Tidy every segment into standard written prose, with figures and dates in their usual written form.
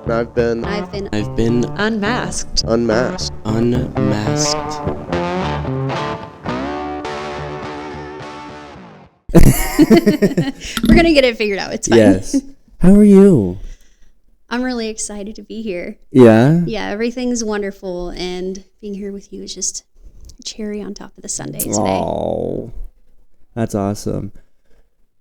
And I've been unmasked. unmasked. Unmasked. We're gonna get it figured out. It's fine. Yes. How are you? I'm really excited to be here. Yeah? Yeah, everything's wonderful, and being here with you is just a cherry on top of the sundae today. Oh, that's awesome.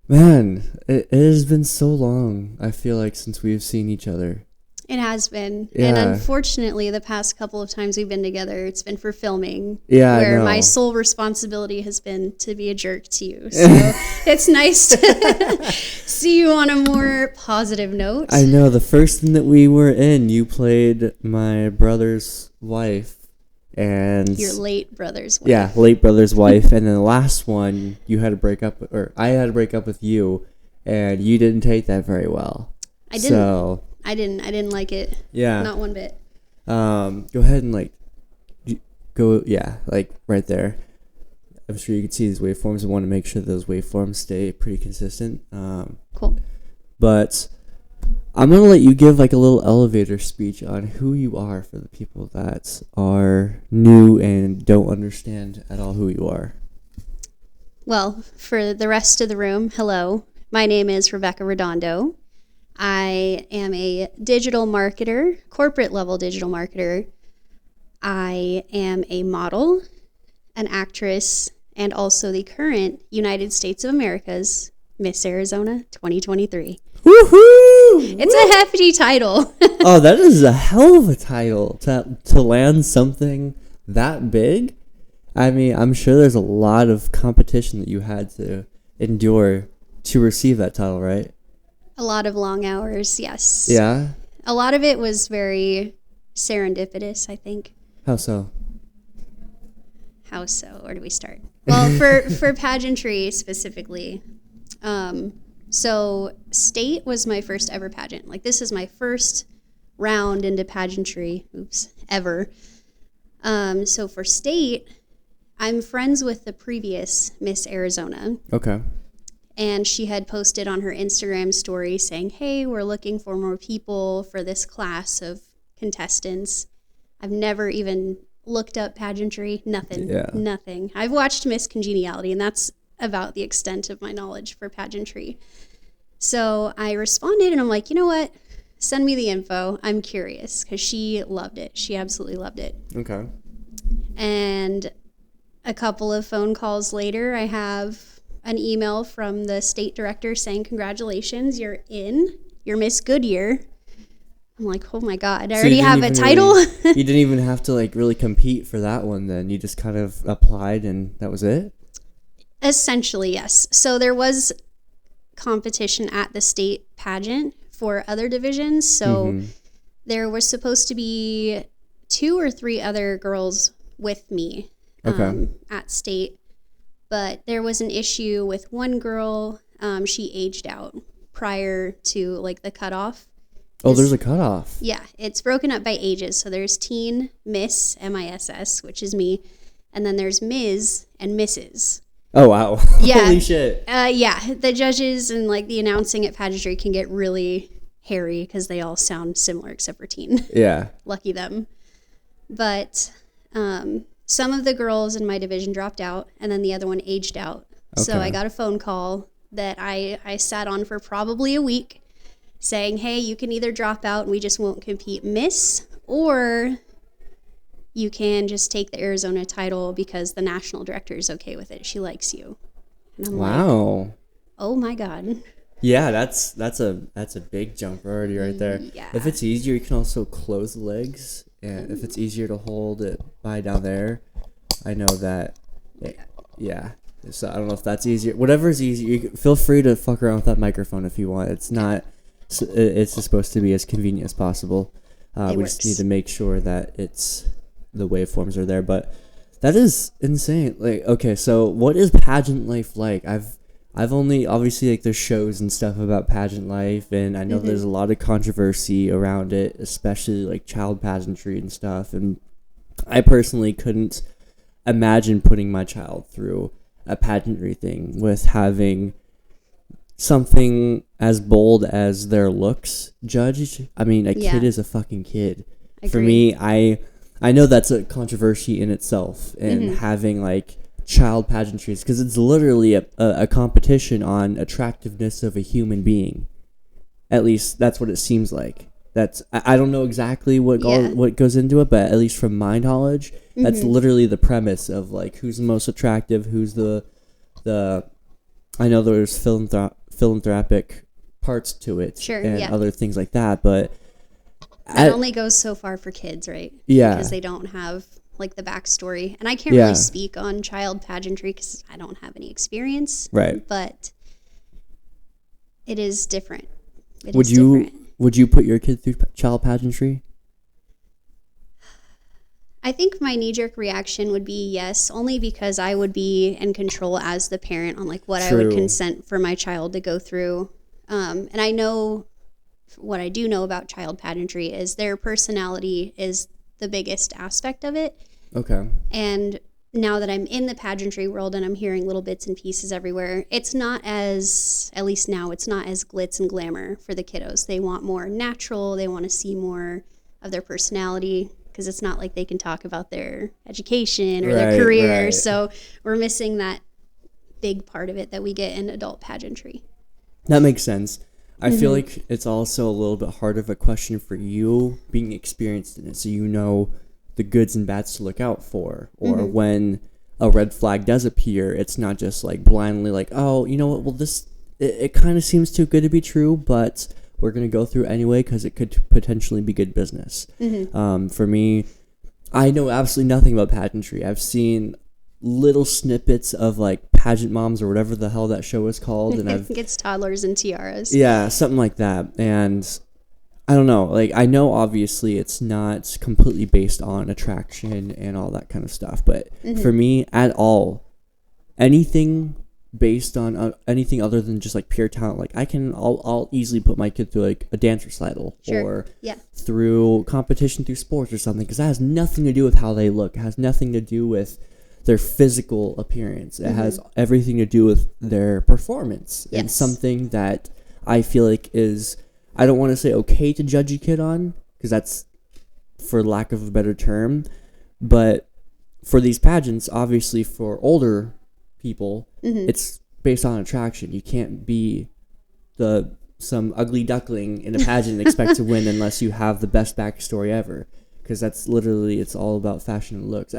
Man, it has been so long, I feel like, since we've seen each other. It has been. Yeah. And unfortunately, the past couple of times we've been together, it's been for filming. Yeah, where I know. my sole responsibility has been to be a jerk to you. So it's nice to see you on a more positive note. I know, the first thing that we were in, you played my brother's wife. And your late brother's wife. Yeah, late brother's wife. And then the last one, you had to break up, or I had to break up with you, and you didn't take that very well. I didn't. So, I didn't like it. yeah. Not one bit. Go ahead and right there. I'm sure you can see these waveforms. I want to make sure those waveforms stay pretty consistent. Cool. But I'm going to let you give like a little elevator speech on who you are for the people that are new and don't understand at all who you are. Well, for the rest of the room, hello. My name is Rebecca Redondo. I am a digital marketer, corporate level digital marketer. I am a model, an actress, and also the current United States of America's Miss Arizona 2023. Woohoo! It's a hefty title. Oh, that is a hell of a title to land something that big. I mean, I'm sure there's a lot of competition that you had to endure to receive that title, right? A lot of long hours, yes. Yeah? A lot of it was very serendipitous, I think. How so? How so? Where do we start? Well, for pageantry specifically, so state was my first ever pageant. Like, this is my first round into pageantry, ever. So for state, I'm friends with the previous Miss Arizona. Okay. And she had posted on her Instagram story saying, hey, we're looking for more people for this class of contestants. I've never even looked up pageantry. Nothing. Yeah. Nothing. I've watched Miss Congeniality, and that's about the extent of my knowledge for pageantry. So I responded, and I'm like, you know what? Send me the info. I'm curious, because she loved it. She absolutely loved it. Okay. And a couple of phone calls later, I have an email from the state director saying, congratulations, you're in. You're Miss Goodyear. I'm like, oh my God, I already have a title. You didn't even have to like really compete for that one then. You just kind of applied and that was it? Essentially, yes. So there was competition at the state pageant for other divisions. So there was supposed to be 2 or 3 other girls with me at state. But there was an issue with one girl. She aged out prior to like the cutoff. Oh, there's a cutoff. Yeah, it's broken up by ages. So there's teen, Miss, M-I-S-S, which is me. And then there's Ms. and Mrs. Oh, wow. Yeah. Holy shit. Yeah, the judges and like the announcing at pageantry can get really hairy because they all sound similar except for teen. Yeah. Lucky them. But some of the girls in my division dropped out, and then the other one aged out. Okay. So I got a phone call that I sat on for probably a week saying, hey, you can either drop out and we just won't compete Miss, or you can just take the Arizona title because the national director is okay with it. She likes you. And I'm like, oh my God. Yeah, that's a big jump already right there. Yeah. If it's easier, you can also close the legs. And if it's easier to hold it by down there, I know that. Yeah. So I don't know if that's easier. Whatever is easier, you can, feel free to fuck around with that microphone if you want. It's not. It's supposed to be as convenient as possible. We just need to make sure that the waveforms are there. But that is insane. Like, okay, so what is pageant life like? I've only, obviously, like, there's shows and stuff about pageant life, and I know there's a lot of controversy around it, especially, like, child pageantry and stuff, and I personally couldn't imagine putting my child through a pageantry thing with having something as bold as their looks judged. I mean, a kid is a fucking kid. For me, I know that's a controversy in itself, and having like child pageantries, because it's literally a competition on attractiveness of a human being. At least that's what it seems like. I don't know exactly what goes into it, but at least from my knowledge, that's literally the premise of like who's the most attractive, who's the I know there's philanthropic parts to it, and other things like that, but that only goes so far for kids, right? Yeah, because they don't have like the backstory, and I can't really speak on child pageantry because I don't have any experience. Right, but it is different. Would you put your kid through child pageantry? I think my knee-jerk reaction would be yes, only because I would be in control as the parent on like what I would consent for my child to go through. And I know what I do know about child pageantry is their personality is the biggest aspect of it. Okay. And now that I'm in the pageantry world and I'm hearing little bits and pieces everywhere, it's not as, at least now, it's not as glitz and glamour for the kiddos. They want more natural. They want to see more of their personality, because it's not like they can talk about their education or their career. Right. So we're missing that big part of it that we get in adult pageantry. That makes sense. I feel like it's also a little bit hard of a question for you being experienced in it, so you know the goods and bads to look out for, or when a red flag does appear, it's not just like blindly like, oh, you know what, well, this it kind of seems too good to be true, but we're going to go through anyway because it could potentially be good business. For me, I know absolutely nothing about pageantry. I've seen little snippets of like Pageant Moms or whatever the hell that show is called, and I think it's Toddlers and Tiaras. Yeah, something like that. And I don't know, like I know obviously it's not completely based on attraction and all that kind of stuff, but for me at all, anything based on anything other than just like pure talent, like I'll easily put my kid through like a dance recital or through competition through sports or something, because that has nothing to do with how they look. It has nothing to do with their physical appearance. It has everything to do with their performance, and something that I feel like is, I don't want to say okay to judge a kid on, because that's for lack of a better term, but for these pageants, obviously for older people, it's based on attraction. You can't be some ugly duckling in a pageant and expect to win unless you have the best backstory ever, because that's literally, it's all about fashion and looks.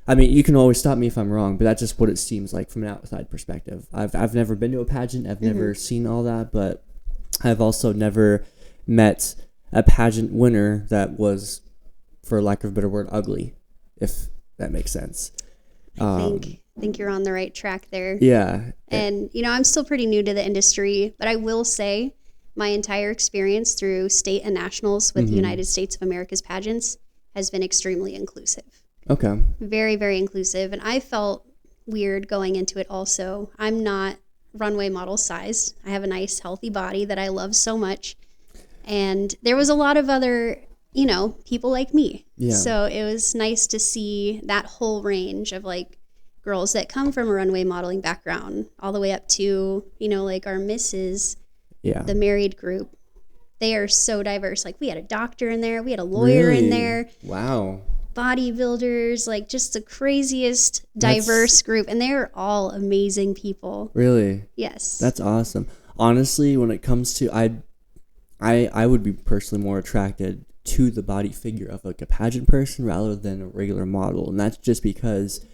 I mean, you can always stop me if I'm wrong, but that's just what it seems like from an outside perspective. I've never been to a pageant. I've never seen all that, but I've also never met a pageant winner that was, for lack of a better word, ugly, if that makes sense. I think you're on the right track there. Yeah. And, you know, I'm still pretty new to the industry, but I will say my entire experience through state and nationals with the United States of America's pageants has been extremely inclusive. Okay. Very, very inclusive. And I felt weird going into it also. I'm not runway model size. I have a nice, healthy body that I love so much. And there was a lot of other, you know, people like me. Yeah. So it was nice to see that whole range of like girls that come from a runway modeling background all the way up to, you know, like our misses, the married group. They are so diverse. Like we had a doctor in there. We had a lawyer in there. Wow. Bodybuilders, like just the craziest diverse group, and they're all amazing people. Really? Yes. That's awesome. Honestly, when it comes to, I would be personally more attracted to the body figure of like a pageant person rather than a regular model, and that's just because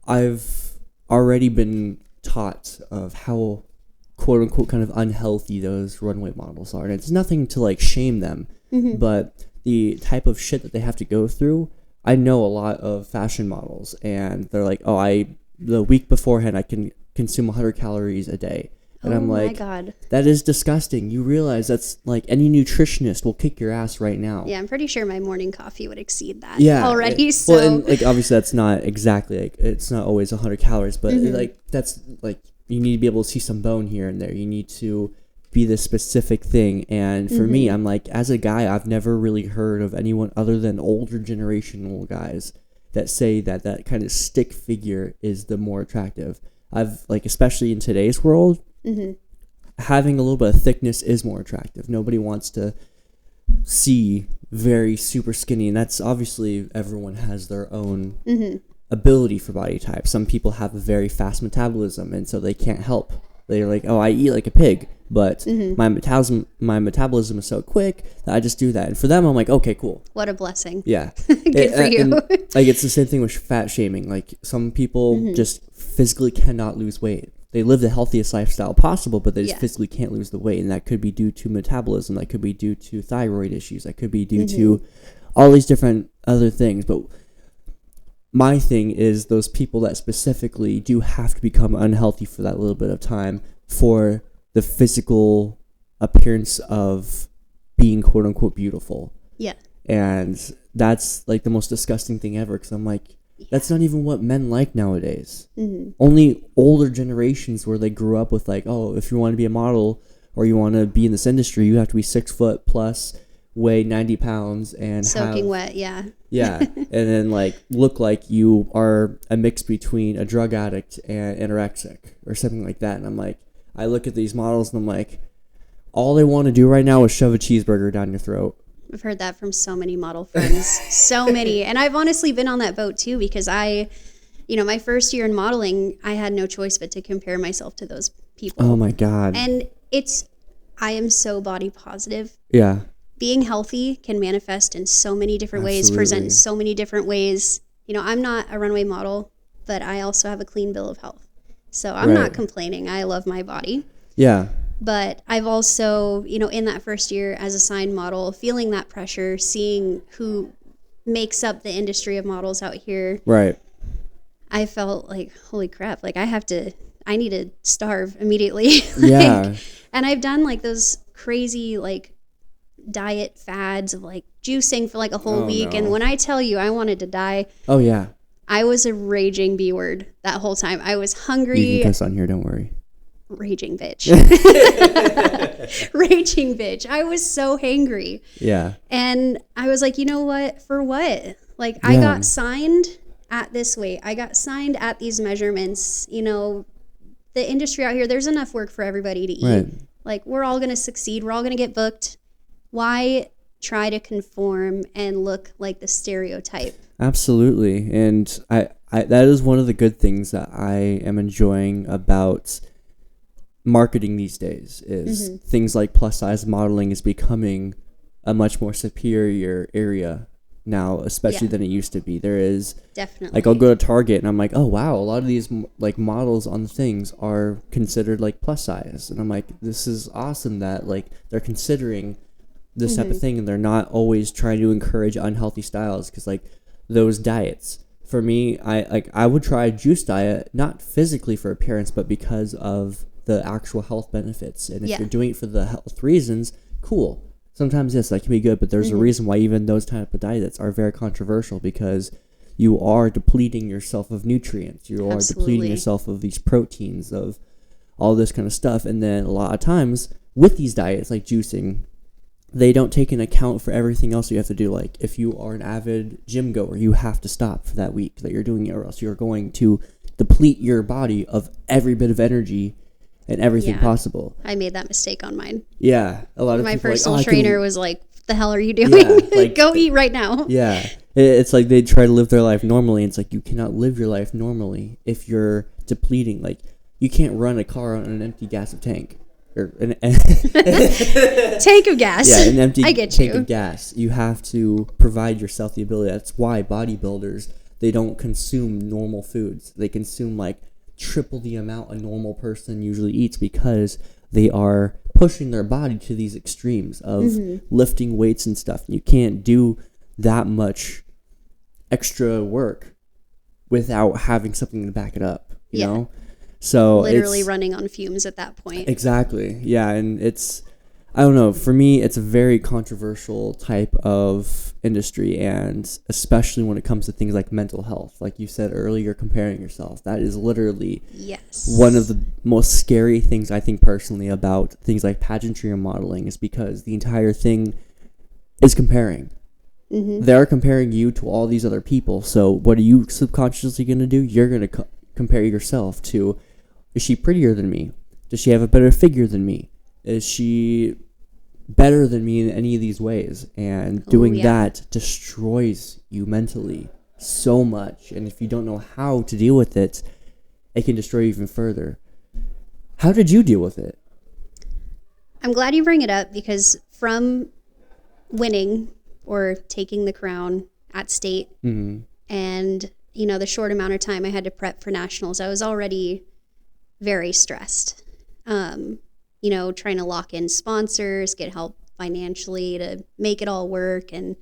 I've already been taught of how quote unquote kind of unhealthy those runway models are, and it's nothing to like shame them, but the type of shit that they have to go through. I know a lot of fashion models, and they're like, oh, the week beforehand I can consume 100 calories a day. And I'm like, oh my God, that is disgusting. You realize that's like any nutritionist will kick your ass right now. Yeah, I'm pretty sure my morning coffee would exceed that already. So. Well, and like obviously that's not exactly like, it's not always 100 calories, but like that's like, you need to be able to see some bone here and there. You need to be this specific thing. And for me, I'm like, as a guy, I've never really heard of anyone other than older generational guys that say that kind of stick figure is the more attractive. I've like, especially in today's world, having a little bit of thickness is more attractive. Nobody wants to see very super skinny, and that's obviously everyone has their own ability for body type. Some people have a very fast metabolism, and so they can't help. They're like, oh, I eat like a pig, but my metabolism is so quick that I just do that. And for them, I'm like, okay, cool. What a blessing. Yeah. Good for you. And, like, it's the same thing with fat shaming. Like, some people just physically cannot lose weight. They live the healthiest lifestyle possible, but they just physically can't lose the weight. And that could be due to metabolism. That could be due to thyroid issues. That could be due to all these different other things. But my thing is those people that specifically do have to become unhealthy for that little bit of time for the physical appearance of being quote unquote beautiful. Yeah. And that's like the most disgusting thing ever, because I'm like, that's not even what men like nowadays. Only older generations where they grew up with like, oh, if you want to be a model or you want to be in this industry, you have to be 6 foot plus, weigh 90 pounds, and soaking wet. Yeah. And then like look like you are a mix between a drug addict and anorexic or something like that. And I'm like, I look at these models and I'm like, all they want to do right now is shove a cheeseburger down your throat. I've heard that from so many model friends. So many. And I've honestly been on that boat too, because my first year in modeling, I had no choice but to compare myself to those people. Oh my God. And I am so body positive. Yeah. Being healthy can manifest in so many different ways, present in so many different ways. I'm not a runway model, but I also have a clean bill of health. So I'm not complaining. I love my body. Yeah. But I've also, in that first year as a signed model, feeling that pressure, seeing who makes up the industry of models out here. Right. I felt like, holy crap, like I need to starve immediately. Yeah. And I've done like those crazy like diet fads of like juicing for like a whole week. No. And when I tell you I wanted to die. Oh yeah. I was a raging B word that whole time. I was hungry. You can cuss on here, don't worry. Raging bitch. Raging bitch. I was so hangry. Yeah. And I was like, you know what? For what? Like, I got signed at this weight. I got signed at these measurements. The industry out here, there's enough work for everybody to eat. Right. Like, we're all going to succeed. We're all going to get booked. Why try to conform and look like the stereotype? Absolutely. And I that is one of the good things that I am enjoying about marketing these days is things like plus size modeling is becoming a much more superior area now, especially than it used to be. There is definitely, like, I'll go to Target and I'm like, oh wow, a lot of these like models on the things are considered like plus size, and I'm like, this is awesome that like they're considering this type of thing, and they're not always trying to encourage unhealthy styles, because like those diets for me, I would try a juice diet, not physically for appearance, but because of the actual health benefits. And if you're doing it for the health reasons, cool. Sometimes, yes, that can be good, but there's a reason why even those type of diets are very controversial, because you are depleting yourself of nutrients. You are depleting yourself of these proteins, of all this kind of stuff. And then a lot of times with these diets, like juicing, they don't take into account for everything else you have to do. Like, if you are an avid gym goer, you have to stop for that week that you're doing it, or else you're going to deplete your body of every bit of energy and everything possible. I made that mistake on mine. Yeah. A lot of my personal trainer was like, "What the hell are you doing? Like, go eat right now." Yeah. It's like they try to live their life normally. And it's like, you cannot live your life normally if you're depleting. Like, you can't run a car on an empty gas tank. Or tank of gas. Yeah, an empty tank of gas. You have to provide yourself the ability. That's why bodybuilders, they don't consume normal foods. They consume like triple the amount a normal person usually eats, because they are pushing their body to these extremes of lifting weights and stuff. You can't do that much extra work without having something to back it up, you know? So literally running on fumes at that point. Exactly. Yeah. And I don't know, for me, it's a very controversial type of industry, and especially when it comes to things like mental health. Like you said earlier, comparing yourself. That is literally one of the most scary things, I think, personally, about things like pageantry or modeling, is because the entire thing is comparing. They're comparing you to all these other people. So what are you subconsciously going to do? You're going to compare yourself to, is she prettier than me? Does she have a better figure than me? Is she better than me in any of these ways? And doing that destroys you mentally so much. And if you don't know how to deal with it, it can destroy you even further. How did you deal with it? I'm glad you bring it up, because from winning or taking the crown at state, and, you know, the short amount of time I had to prep for nationals, I was already very stressed. You know, trying to lock in sponsors, get help financially to make it all work. And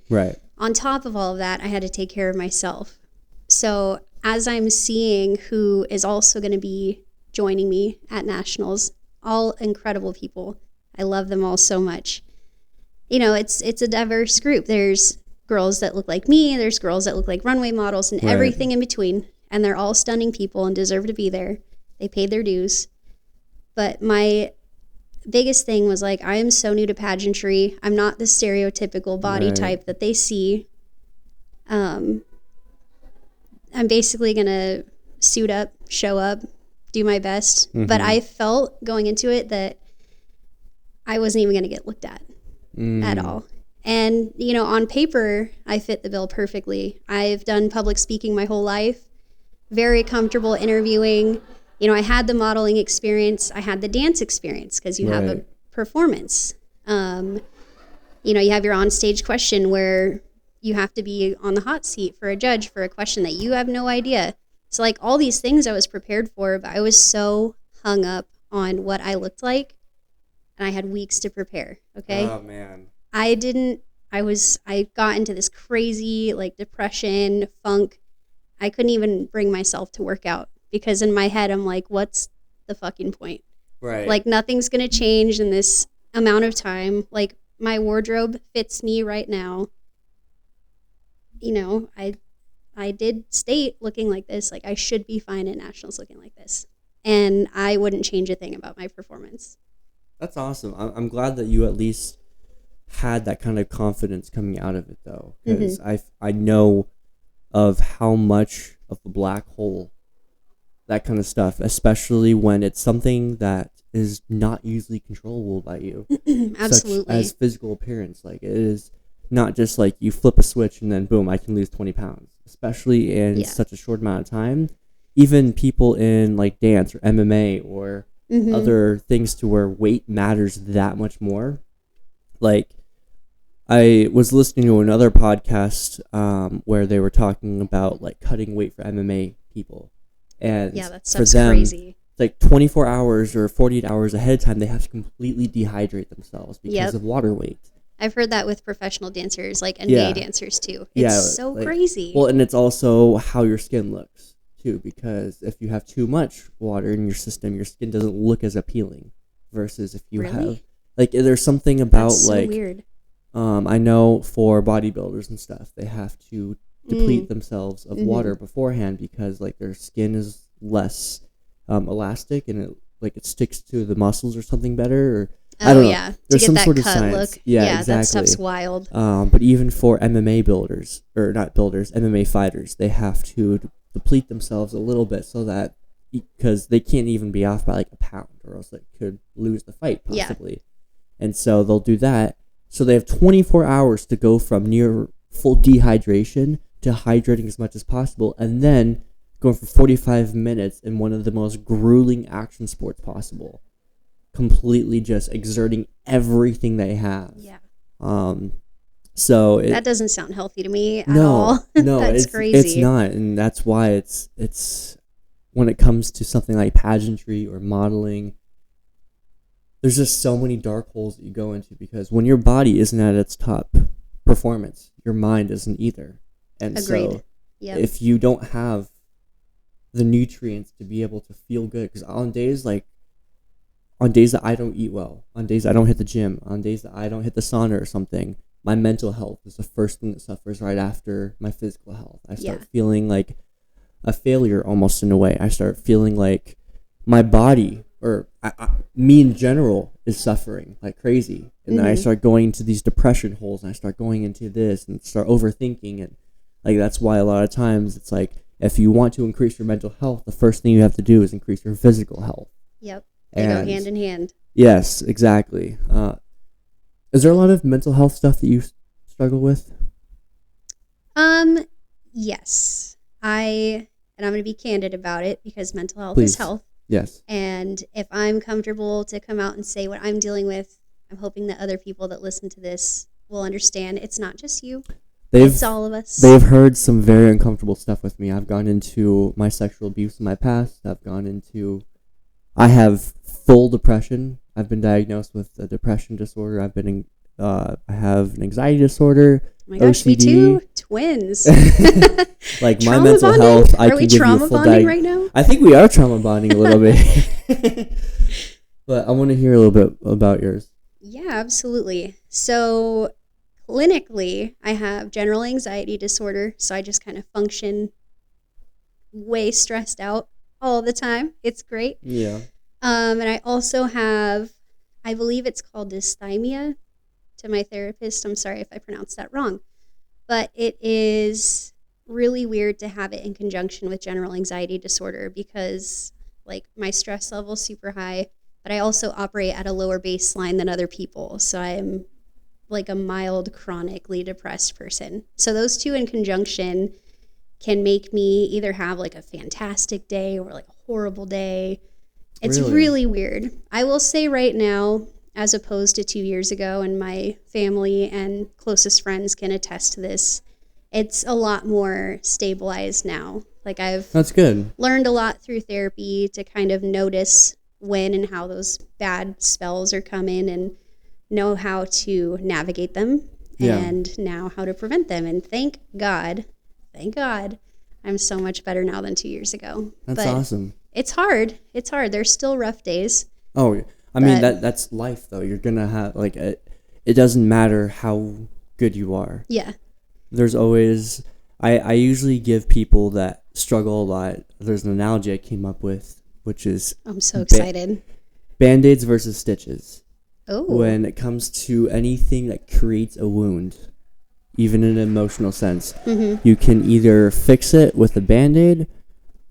on top of all of that, I had to take care of myself. So as I'm seeing who is also going to be joining me at nationals, all incredible people, I love them all so much. You know, it's a diverse group. There's girls that look like me, there's girls that look like runway models, and everything in between. And they're all stunning people and deserve to be there. They paid their dues. But my biggest thing was, like, I am so new to pageantry. I'm not the stereotypical body type that they see. I'm basically going to suit up, show up, do my best. But I felt going into it that I wasn't even going to get looked at all. And, you know, on paper, I fit the bill perfectly. I've done public speaking my whole life, very comfortable interviewing. You know, I had the modeling experience. I had the dance experience, because you have a performance. You know, you have your on-stage question where you have to be on the hot seat for a judge for a question that you have no idea. So, like, all these things I was prepared for, but I was so hung up on what I looked like, and I had weeks to prepare, okay? Oh, man. I got into this crazy, like, depression, funk. I couldn't even bring myself to work out, because in my head, I'm like, what's the fucking point? Right. Like, nothing's going to change in this amount of time. Like, my wardrobe fits me right now. You know, I did state looking like this. Like, I should be fine at nationals looking like this. And I wouldn't change a thing about my performance. That's awesome. I'm glad that you at least had that kind of confidence coming out of it, though. Because I know of how much of a black hole, that kind of stuff, especially when it's something that is not easily controllable by you. Absolutely. Such as physical appearance. Like, it is not just like you flip a switch and then boom, I can lose 20 pounds, especially in such a short amount of time. Even people in like dance or MMA or other things to where weight matters that much more. Like, I was listening to another podcast where they were talking about like cutting weight for MMA people. And that for stuff's them, crazy. Like 24 hours or 48 hours ahead of time, they have to completely dehydrate themselves because of water weight. I've heard that with professional dancers, like NBA dancers too. It's so like, crazy. Well, and it's also how your skin looks too, because if you have too much water in your system, your skin doesn't look as appealing. Versus if you have, like, there's something about That's so like weird. I know for bodybuilders and stuff, they have to deplete themselves of water beforehand, because like their skin is less elastic, and it sticks to the muscles or something better, or I don't know. There's some sort of science. Look. Yeah, exactly. That stuff's wild. But even for MMA builders, or not builders, MMA fighters, they have to deplete themselves a little bit, so that, because they can't even be off by like a pound, or else they could lose the fight possibly. And so they'll do that. So they have 24 hours to go from near full dehydration to hydrating as much as possible, and then going for 45 minutes in one of the most grueling action sports possible, completely just exerting everything they have. Yeah. So that doesn't sound healthy to me at all. No, That's it's crazy. It's not, and that's why it's when it comes to something like pageantry or modeling, there's just so many dark holes that you go into, because when your body isn't at its top performance, your mind isn't either. And Agreed. So if you don't have the nutrients to be able to feel good, because on days that I don't eat well, on days I don't hit the gym, on days that I don't hit the sauna or something, my mental health is the first thing that suffers right after my physical health. I start feeling like a failure almost, in a way. I start feeling like my body, or me in general, is suffering like crazy. And then I start going into these depression holes, and I start going into this and start overthinking. And like, that's why a lot of times it's like, if you want to increase your mental health, the first thing you have to do is increase your physical health. Yep. They go hand in hand. Yes, exactly. Is there a lot of mental health stuff that you struggle with? Yes. And I'm going to be candid about it because mental health Please. is health. Yes. And if I'm comfortable to come out and say what I'm dealing with, I'm hoping that other people that listen to this will understand it's not just you. It's all of us. They've heard some very uncomfortable stuff with me. I've gone into my sexual abuse in my past. I have full depression. I've been diagnosed with a depression disorder. I have an anxiety disorder. Oh my gosh, OCD. me too. Twins. Like my trauma mental bonding? health, I Are can we give you a trauma full bonding right now? I think we are trauma bonding a little bit. But I want to hear a little bit about yours. Yeah, absolutely. So clinically, I have general anxiety disorder. So I just kind of function way stressed out all the time. It's great. Yeah. And I also have, I believe it's called dysthymia to my therapist. I'm sorry if I pronounced that wrong. But it is really weird to have it in conjunction with general anxiety disorder because like my stress level is super high, but I also operate at a lower baseline than other people. So I'm like a mild chronically depressed person. So those two in conjunction can make me either have like a fantastic day or like a horrible day. It's really weird. I will say right now, as opposed to 2 years ago, and my family and closest friends can attest to this, it's a lot more stabilized now. Like That's good. Learned a lot through therapy to kind of notice when and how those bad spells are coming and know how to navigate them and now how to prevent them. And thank God, I'm so much better now than 2 years ago. That's awesome. It's hard. There's still rough days. Oh, I mean, that's life, though. You're going to have, like, it doesn't matter how good you are. Yeah. There's always, I usually give people that struggle a lot, there's an analogy I came up with, which is... I'm so excited. Band-Aids versus stitches. Oh. When it comes to anything that creates a wound, even in an emotional sense, you can either fix it with a Band-Aid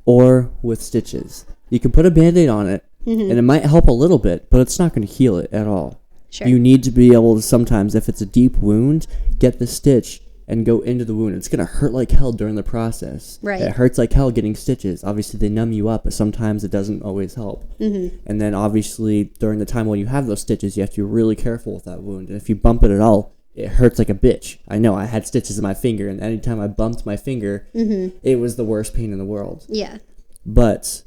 or with stitches. You can put a Band-Aid on it, and it might help a little bit, but it's not going to heal it at all. Sure. You need to be able to sometimes, if it's a deep wound, get the stitch and go into the wound. It's going to hurt like hell during the process. Right. It hurts like hell getting stitches. Obviously, they numb you up, but sometimes it doesn't always help. And then obviously, during the time when you have those stitches, you have to be really careful with that wound. And if you bump it at all, it hurts like a bitch. I know, I had stitches in my finger, and anytime I bumped my finger, it was the worst pain in the world. Yeah. But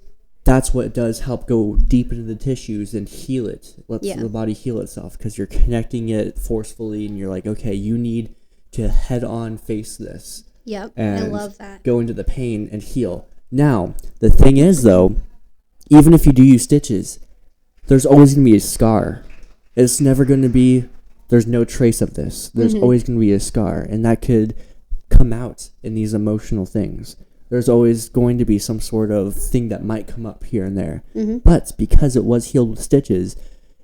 that's what does help go deep into the tissues and heal it. Lets the body heal itself because you're connecting it forcefully and you're like, okay, you need to head on face this. Yep, and I love that. Go into the pain and heal. Now, the thing is though, even if you do use stitches, there's always going to be a scar. It's never going to be, there's no trace of this. There's always going to be a scar, and that could come out in these emotional things. There's always going to be some sort of thing that might come up here and there. But because it was healed with stitches,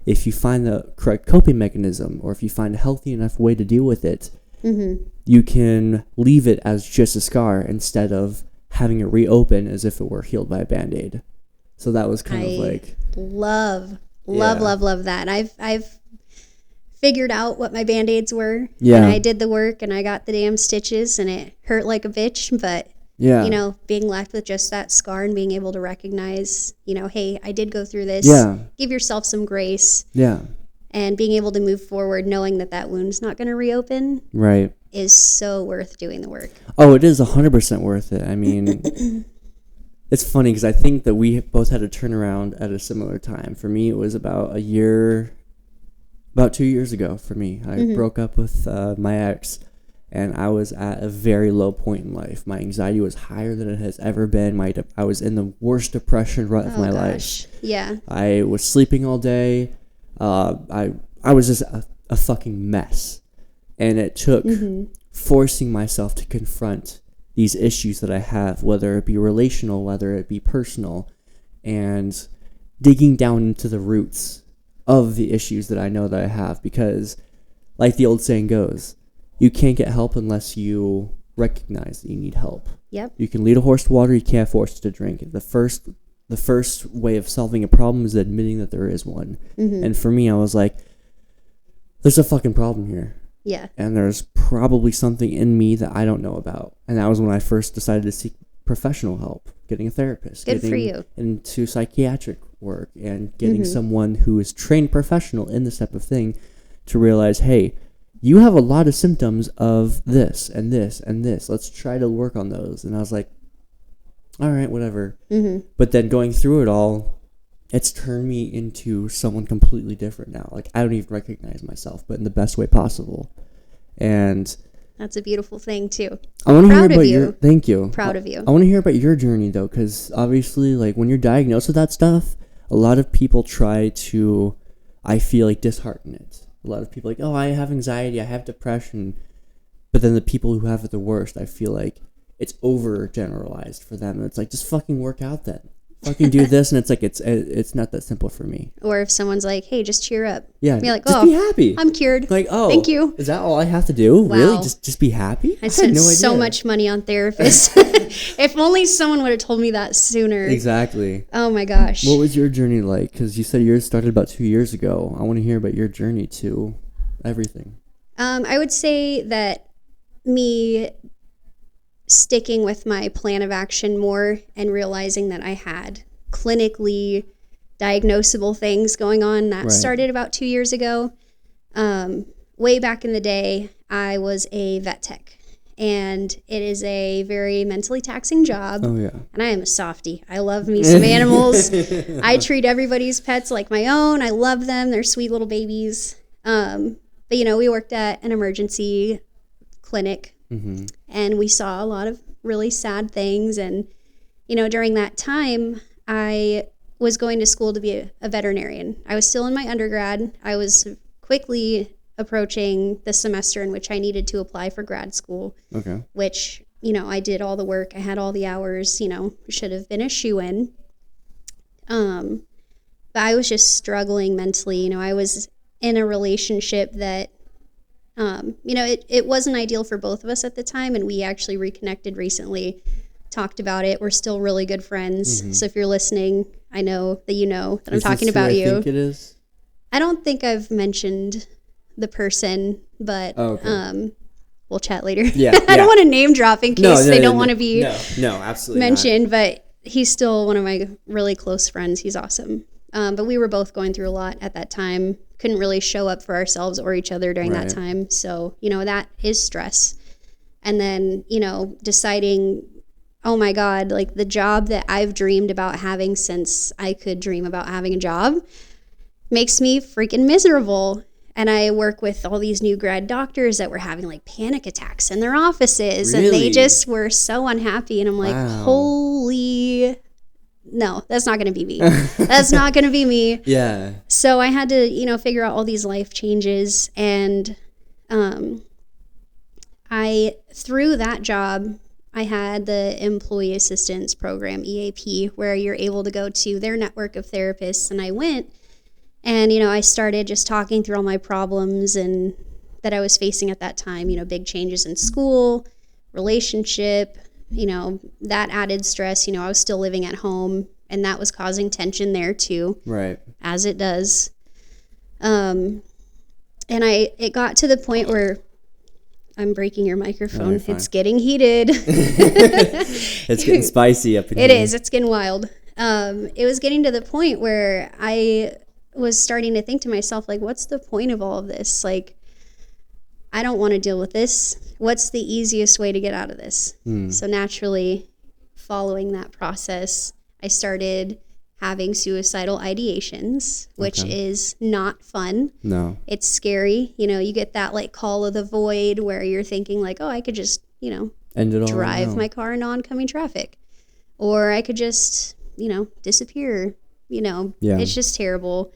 if you find the correct coping mechanism, or if you find a healthy enough way to deal with it, you can leave it as just a scar instead of having it reopen as if it were healed by a Band-Aid. So that was kind of like... love that. I've figured out what my Band-Aids were. Yeah. And I did the work, and I got the damn stitches, and it hurt like a bitch, but... Yeah. You know, being left with just that scar and being able to recognize, you know, hey, I did go through this. Yeah. Give yourself some grace. Yeah. And being able to move forward knowing that that wound's not going to reopen. Right. Is so worth doing the work. Oh, it is 100% worth it. I mean, it's funny because I think that we both had a turnaround at a similar time. For me, it was about 2 years ago for me. I broke up with my ex. And I was at a very low point in life. My anxiety was higher than it has ever been. I was in the worst depression rut of my life. Yeah. I was sleeping all day. I was just a fucking mess. And it took forcing myself to confront these issues that I have, whether it be relational, whether it be personal, and digging down into the roots of the issues that I know that I have. Because, like the old saying goes, you can't get help unless you recognize that you need help. Yep. You can lead a horse to water, you can't force it to drink. The first the first way of solving a problem is admitting that there is one. And for me, I was like, there's a fucking problem here. Yeah. And there's probably something in me that I don't know about. And that was when I first decided to seek professional help, getting a therapist, Good for you. into psychiatric work, and getting someone who is trained professional in this type of thing to realize, hey, you have a lot of symptoms of this and this and this. Let's try to work on those. And I was like, all right, whatever. But then going through it all, it's turned me into someone completely different now. Like, I don't even recognize myself, but in the best way possible. And that's a beautiful thing too. I want to hear about your. Thank you. Proud of you. I want to hear about your journey though, because obviously, like, when you're diagnosed with that stuff, a lot of people try to, I feel like, dishearten it. A lot of people like, oh, I have anxiety, I have depression, but then the people who have it the worst, I feel like it's overgeneralized for them. And it's like, just fucking work out then. Fucking do this, and it's like it's not that simple for me. Or if someone's like, "Hey, just cheer up," yeah, be like, just "Oh, be happy. I'm cured." Like, oh, thank you. Is that all I have to do? Wow. Really, just be happy? I spent no so idea. much money on therapists. If only someone would have told me that sooner. Exactly. Oh my gosh. What was your journey like? Because you said yours started about 2 years ago. I want to hear about your journey to everything. I would say that me sticking with my plan of action more and realizing that I had clinically diagnosable things going on, that started about 2 years ago. Way back in the day, I was a vet tech, and it is a very mentally taxing job. Oh yeah. And I am a softie. I love me some animals. I treat everybody's pets like my own. I love them. They're sweet little babies. But we worked at an emergency clinic, and we saw a lot of really sad things. And during that time, I was going to school to be a veterinarian. I was still in my undergrad. I was quickly approaching the semester in which I needed to apply for grad school. Okay. Which, I did all the work. I had all the hours, should have been a shoo-in. But I was just struggling mentally. I was in a relationship that, it wasn't ideal for both of us at the time, and we actually reconnected recently, talked about it. We're still really good friends. So if you're listening, I know that I'm talking about you. I think it is. I don't think I've mentioned the person, but we'll chat later. Yeah, I don't want to name drop in case they don't want to be absolutely mentioned, not. But he's still one of my really close friends. He's awesome. But we were both going through a lot at that time. Couldn't really show up for ourselves or each other during that time. So, that is stress. And then, deciding, oh my God, like the job that I've dreamed about having since I could dream about having a job makes me freaking miserable. And I work with all these new grad doctors that were having like panic attacks in their offices. Really? And they just were so unhappy. And I'm like, holy, no, that's not going to be me. That's not going to be me. Yeah. So I had to, figure out all these life changes. And through that job, I had the Employee Assistance Program, EAP, where you're able to go to their network of therapists. And I went, and, I started just talking through all my problems and that I was facing at that time, big changes in school, relationship, that added stress. I was still living at home, and that was causing tension there too. Right. As it does. And it got to the point where I'm breaking your microphone. No, it's getting heated. It's getting spicy up in here. It is. It's getting wild. It was getting to the point where I was starting to think to myself, like, what's the point of all of this? Like, I don't want to deal with this. What's the easiest way to get out of this? So naturally, following that process, I started having suicidal ideations, which is not fun. No. It's scary. You get that like call of the void where you're thinking like, oh, I could just, end it all drive my car in oncoming traffic. Or I could just, disappear. It's just terrible.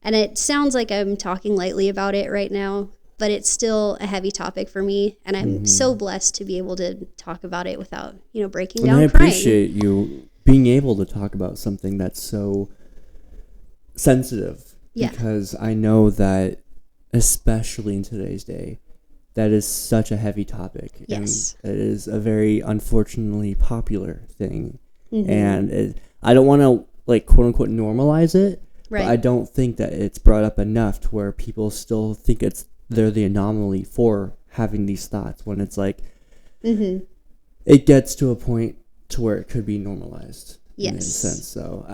And it sounds like I'm talking lightly about it right now, but it's still a heavy topic for me. And I'm so blessed to be able to talk about it without, breaking down and crying. I appreciate you being able to talk about something that's so sensitive. Yeah. Because I know that, especially in today's day, that is such a heavy topic. Yes. And it is a very, unfortunately, popular thing. And I don't want to like quote unquote normalize it, Right. but I don't think that it's brought up enough to where people still think they're the anomaly for having these thoughts when it's like it gets to a point to where it could be normalized. Yes. In a sense. So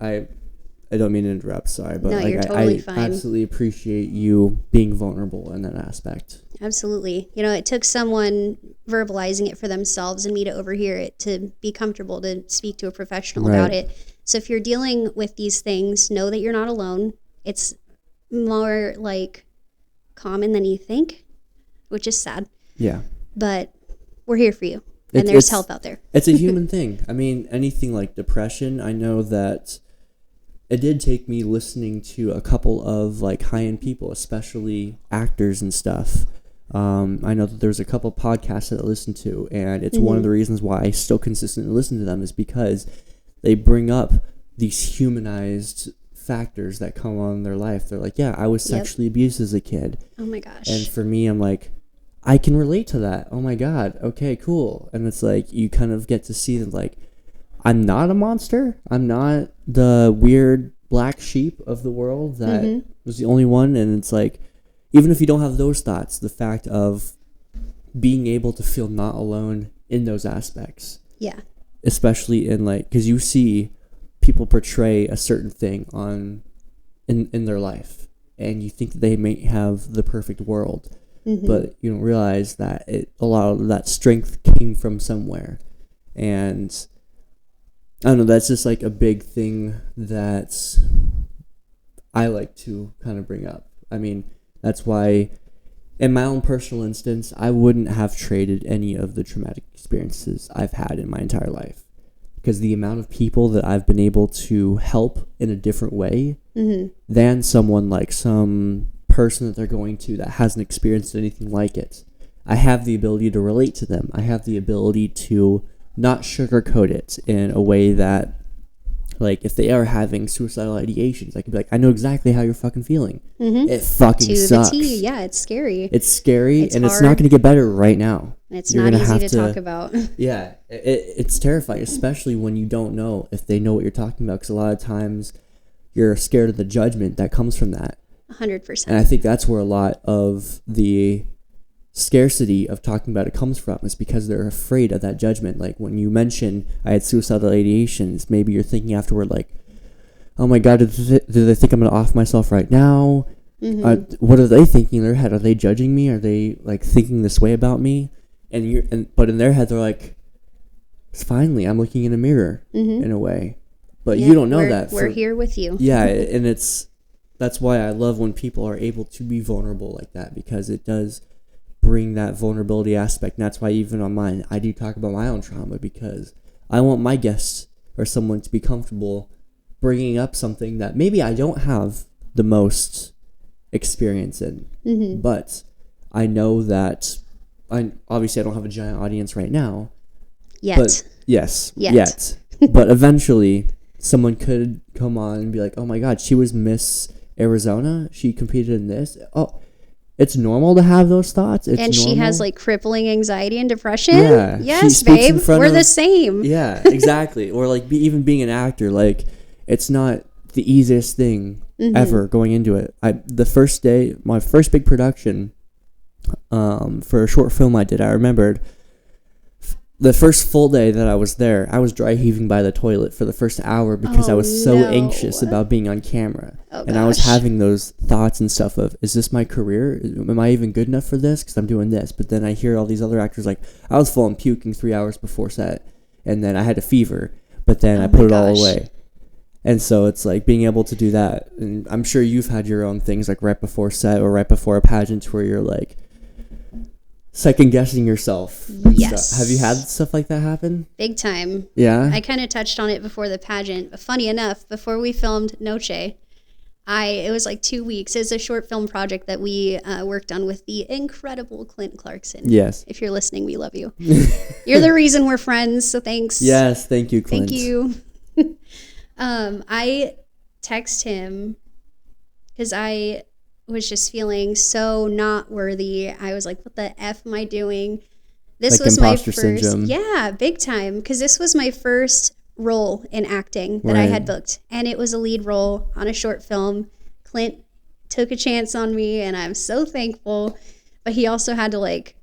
I don't mean to interrupt, sorry, but No, like you're totally I fine. absolutely appreciate you being vulnerable in that aspect. Absolutely. You know, it took someone verbalizing it for themselves and me to overhear it to be comfortable to speak to a professional about it. So if you're dealing with these things, know that you're not alone. It's more like common than you think, which is sad. Yeah. But we're here for you. And there's help out there. It's a human thing. I mean, anything like depression, I know that it did take me listening to a couple of like high-end people, especially actors and stuff. I know that there's a couple podcasts that I listen to, and it's one of the reasons why I still consistently listen to them is because they bring up these humanized factors that come on in their life. They're like, yeah, I was sexually abused as a kid. Oh my gosh. And for me, I'm like, I can relate to that. Oh my God. Okay, cool. And it's like, you kind of get to see that like, I'm not a monster. I'm not the weird black sheep of the world that was the only one. And it's like, even if you don't have those thoughts, the fact of being able to feel not alone in those aspects. Yeah. Especially in like, because you see people portray a certain thing in their life, and you think that they may have the perfect world, but you don't realize that a lot of that strength came from somewhere. And I don't know, that's just like a big thing that I like to kind of bring up. I mean, that's why in my own personal instance, I wouldn't have traded any of the traumatic experiences I've had in my entire life, because the amount of people that I've been able to help in a different way than someone like some person that they're going to that hasn't experienced anything like it. I have the ability to relate to them. I have the ability to not sugarcoat it in a way that, like, if they are having suicidal ideations, I can be like, I know exactly how you're fucking feeling. It fucking sucks. To the T, yeah, it's scary. It's scary, It's and hard. it's not going to get better right now. It's You're not gonna easy have to talk about. Yeah, it's terrifying, especially when you don't know if they know what you're talking about, because a lot of times you're scared of the judgment that comes from that. 100%. And I think that's where a lot of the scarcity of talking about it comes from, is because they're afraid of that judgment. Like when you mention I had suicidal ideations, maybe you're thinking afterward like, oh my God, do they think I'm going to off myself right now? What are they thinking in their head? Are they judging me? Are they like thinking this way about me? But in their head they're like, finally I'm looking in a mirror in a way. But you don't know that. We're here with you. Yeah, and that's why I love when people are able to be vulnerable like that, because it does bring that vulnerability aspect. And that's why even on mine, I do talk about my own trauma, because I want my guests or someone to be comfortable bringing up something that maybe I don't have the most experience in, but I know that obviously I don't have a giant audience right now. But yes, yet. But eventually someone could come on and be like, oh my God, she was Miss Arizona. She competed in this. Oh, it's normal to have those thoughts. It's normal. She has like crippling anxiety and depression. Yeah. Yes, babe. We're the same. Yeah, exactly. Or like even being an actor, like it's not the easiest thing ever going into it. The first day, my first big production for a short film I did, I remembered the first full day that I was there, I was dry heaving by the toilet for the first hour because I was so anxious about being on camera. And I was having those thoughts and stuff of, is this my career? Am I even good enough for this? Because I'm doing this. But then I hear all these other actors like, I was full on puking 3 hours before set. And then I had a fever. But then I put it all away. And so it's like being able to do that. And I'm sure you've had your own things like right before set or right before a pageant where you're like, second guessing yourself and stuff. Have you had stuff like that happen? Big time. Yeah. I kind of touched on it before the pageant, but funny enough, before we filmed Noche, it was like 2 weeks. It was a short film project that we worked on with the incredible Clint Clarkson. Yes. If you're listening, we love you. You're the reason we're friends, so thanks. Yes, thank you, Clint. Thank you. I text him because I was just feeling so not worthy. I was like, what the F am I doing? This like was my imposter first syndrome. Yeah, big time. Because this was my first role in acting that I had booked, and it was a lead role on a short film. Clint took a chance on me, and I'm so thankful, but he also had to like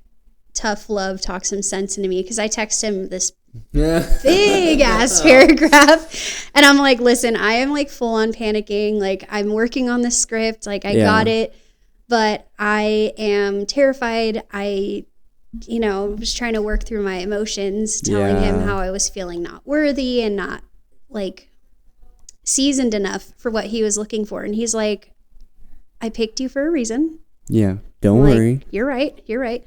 tough love talk some sense into me, because I text him this big ass paragraph, and I'm like, listen, I am like full on panicking, like I'm working on the script, like I got it, but I am terrified. I was trying to work through my emotions, telling him how I was feeling not worthy and not like seasoned enough for what he was looking for. And he's like, I picked you for a reason. Yeah, don't worry. You're right.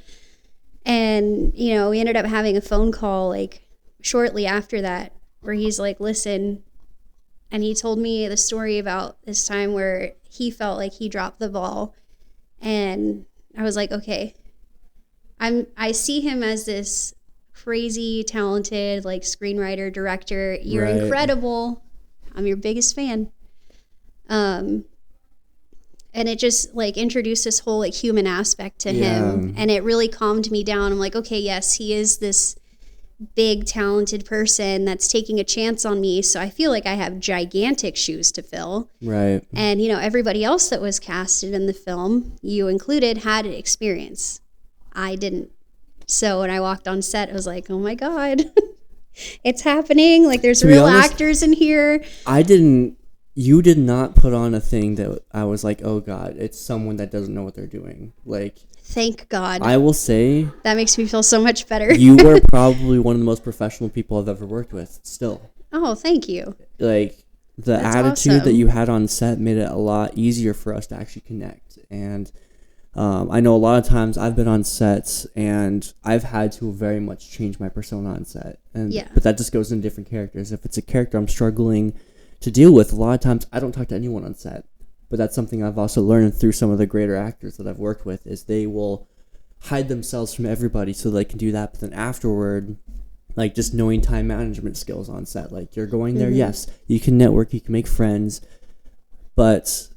And, we ended up having a phone call like shortly after that where he's like, listen, and he told me the story about this time where he felt like he dropped the ball. And I was like, okay, I see him as this crazy talented like screenwriter, director. You're incredible. I'm your biggest fan. And it just like introduced this whole like human aspect to him, and it really calmed me down. I'm like, okay, yes, he is this big talented person that's taking a chance on me, so I feel like I have gigantic shoes to fill. Right. And everybody else that was casted in the film, you included, had experience. I didn't. So when I walked on set, I was like, oh my God, it's happening. Like there's real actors in here. You did not put on a thing that I was like, oh God, it's someone that doesn't know what they're doing. Like, thank God. I will say that makes me feel so much better. You were probably one of the most professional people I've ever worked with still. Oh, thank you. Like that's attitude that you had on set made it a lot easier for us to actually connect. And I know a lot of times I've been on sets and I've had to very much change my persona on set. But that just goes in different characters. If it's a character I'm struggling to deal with, a lot of times I don't talk to anyone on set. But that's something I've also learned through some of the greater actors that I've worked with, is they will hide themselves from everybody so they can do that. But then afterward, like just knowing time management skills on set, like you're going there, yes, you can network, you can make friends, but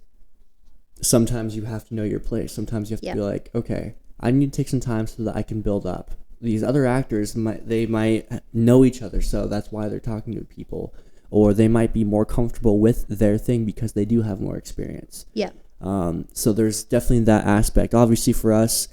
sometimes you have to know your place. Sometimes you have to be like, okay, I need to take some time so that I can build up. These other actors, they might know each other, so that's why they're talking to people. Or they might be more comfortable with their thing because they do have more experience. Yeah. So there's definitely that aspect. Obviously for us,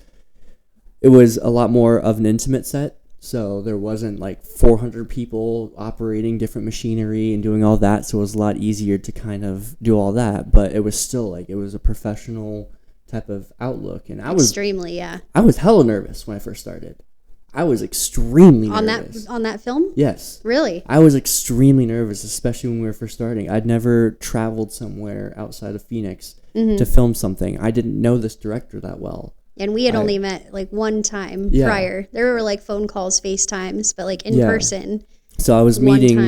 it was a lot more of an intimate set. So there wasn't like 400 people operating different machinery and doing all that. So it was a lot easier to kind of do all that. But it was still like, it was a professional type of outlook. And I was hella nervous when I first started. I was extremely nervous. On that film? Yes. Really? I was extremely nervous, especially when we were first starting. I'd never traveled somewhere outside of Phoenix to film something. I didn't know this director that well. And we had only met like one time prior. There were like phone calls, FaceTimes, but like in person. So I was meeting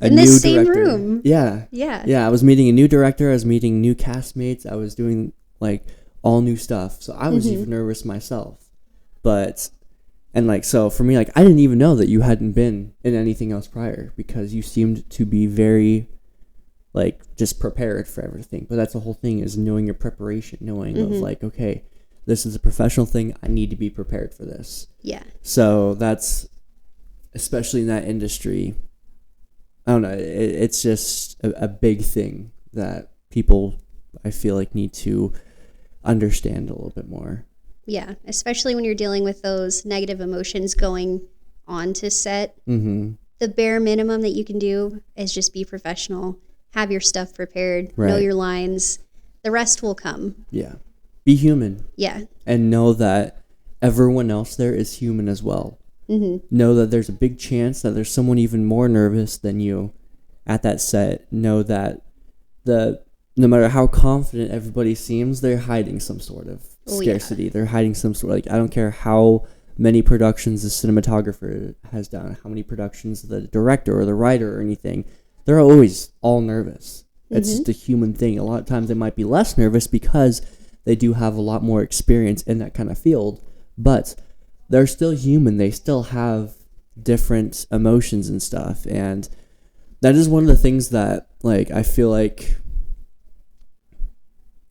in this same room. Yeah. I was meeting a new director. I was meeting new castmates. I was doing like all new stuff. So I was even nervous myself. And like, so for me, like, I didn't even know that you hadn't been in anything else prior because you seemed to be very, like, just prepared for everything. But that's the whole thing, is knowing your preparation, knowing of like, okay, this is a professional thing. I need to be prepared for this. Yeah. So that's, especially in that industry, I don't know, it's just a big thing that people, I feel like, need to understand a little bit more. Yeah, especially when you're dealing with those negative emotions going on to set. The bare minimum that you can do is just be professional, have your stuff prepared, know your lines. The rest will come. Yeah. Be human. Yeah. And know that everyone else there is human as well. Know that there's a big chance that there's someone even more nervous than you at that set. Know that no matter how confident everybody seems, they're hiding some sort of scarcity. They're hiding some sort of, like, I don't care how many productions the cinematographer has done, how many productions the director or the writer or anything, they're always all nervous. It's just a human thing. A lot of times they might be less nervous because they do have a lot more experience in that kind of field, but they're still human. They still have different emotions and stuff. And that is one of the things that, like, I feel like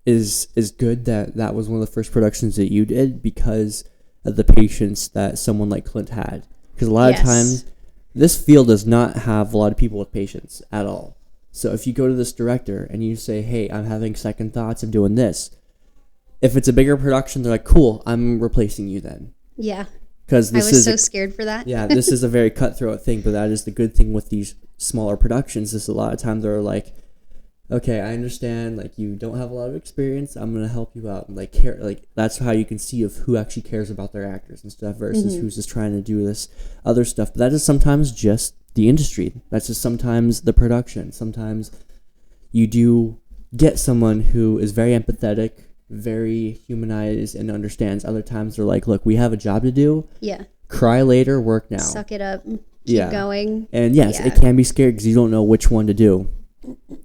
is good that was one of the first productions that you did, because of the patience that someone like Clint had. Because a lot of times this field does not have a lot of people with patience at all. So if you go to this director and you say, hey, I'm having second thoughts, I'm doing this. If it's a bigger production, they're like, cool, I'm replacing you then. Yeah. Because I was so scared for that. Yeah, this is a very cutthroat thing, but that is the good thing with these smaller productions is a lot of times they're like, okay, I understand, like, you don't have a lot of experience, I'm going to help you out. And, like, care, like, that's how you can see of who actually cares about their actors and stuff versus who's just trying to do this other stuff. But that is sometimes just the industry. That's just sometimes the production. Sometimes you do get someone who is very empathetic, very humanized, and understands. Other times they're like, look, we have a job to do. Yeah. Cry later, work now. Suck it up. Keep going. And yes, it can be scary because you don't know which one to do.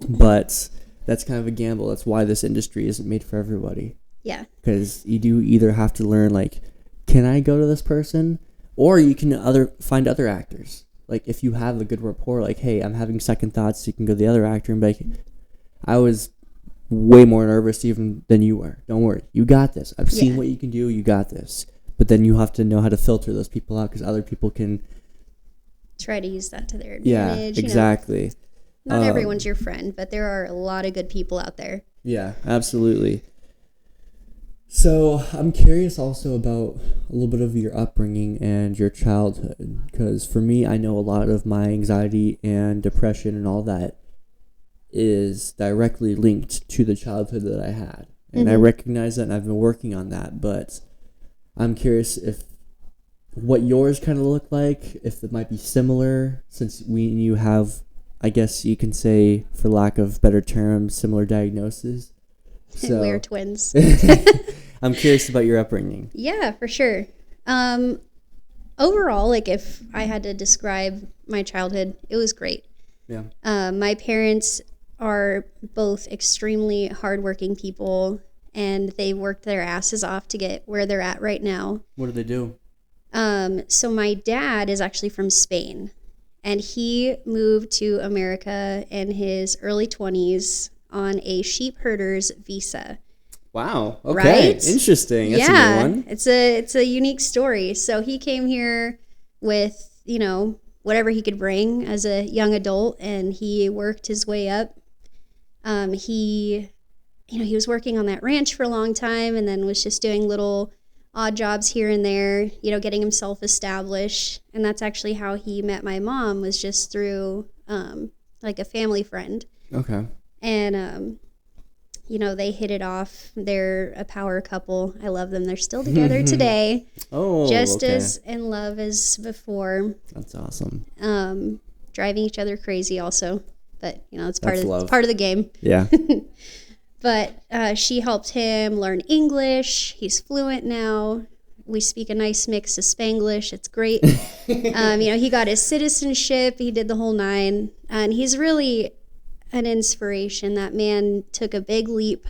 But that's kind of a gamble. That's why this industry isn't made for everybody. Yeah. Because you do either have to learn, like, can I go to this person? Or you can find other actors. Like, if you have a good rapport, like, hey, I'm having second thoughts, you can go to the other actor and be like, I was way more nervous even than you were. Don't worry. You got this. I've seen what you can do. You got this. But then you have to know how to filter those people out because other people can try to use that to their advantage. Yeah, exactly. Not everyone's your friend, but there are a lot of good people out there. Yeah, absolutely. So I'm curious also about a little bit of your upbringing and your childhood, because for me, I know a lot of my anxiety and depression and all that is directly linked to the childhood that I had. And I recognize that, and I've been working on that, but I'm curious if what yours kind of look like, if it might be similar, since you have, I guess you can say, for lack of better terms, similar diagnosis. So we're twins. I'm curious about your upbringing. Yeah, for sure. Overall, like, if I had to describe my childhood, it was great. Yeah. My parents are both extremely hardworking people, and they worked their asses off to get where they're at right now. What do they do? So my dad is actually from Spain, and he moved to America in his early 20s on a sheep herder's visa. Wow. Okay. Right? Interesting. That's a good one. It's a unique story. So he came here with, whatever he could bring as a young adult, and he worked his way up. He was working on that ranch for a long time, and then was just doing little odd jobs here and there, getting himself established. And that's actually how he met my mom, was just through like a family friend. Okay. And they hit it off. They're a power couple. I love them. They're still together today. Oh, just as in love as before. That's awesome. Driving each other crazy also, but it's part of the game. Yeah. But she helped him learn English. He's fluent now. We speak a nice mix of Spanglish. It's great. He got his citizenship. He did the whole nine, and he's really an inspiration. That man took a big leap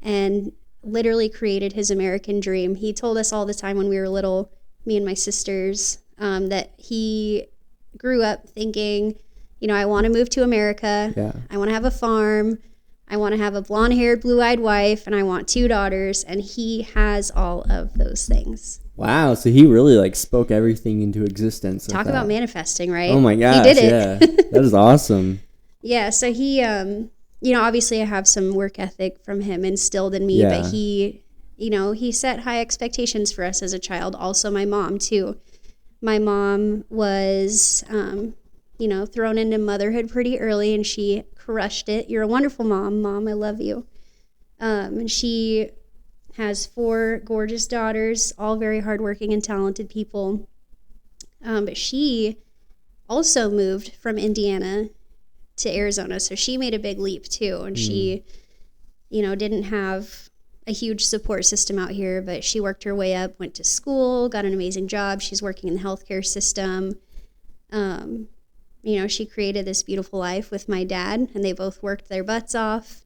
and literally created his American dream. He told us all the time when we were little, me and my sisters, that he grew up thinking, I want to move to America. Yeah. I want to have a farm. I want to have a blonde-haired, blue-eyed wife, and I want 2 daughters. And he has all of those things. Wow. So he really spoke everything into existence. Talk about manifesting, right? Oh my gosh. He did it. Yeah. That is awesome. Yeah, so he, obviously I have some work ethic from him instilled in me, but he set high expectations for us as a child. Also my mom, too. My mom was, thrown into motherhood pretty early, and she crushed it. You're a wonderful mom. Mom, I love you. And she has 4 gorgeous daughters, all very hardworking and talented people. But she also moved from Indiana to Arizona, so she made a big leap too, and she didn't have a huge support system out here, but she worked her way up, went to school, got an amazing job. She's working in the healthcare system. She created this beautiful life with my dad, and they both worked their butts off.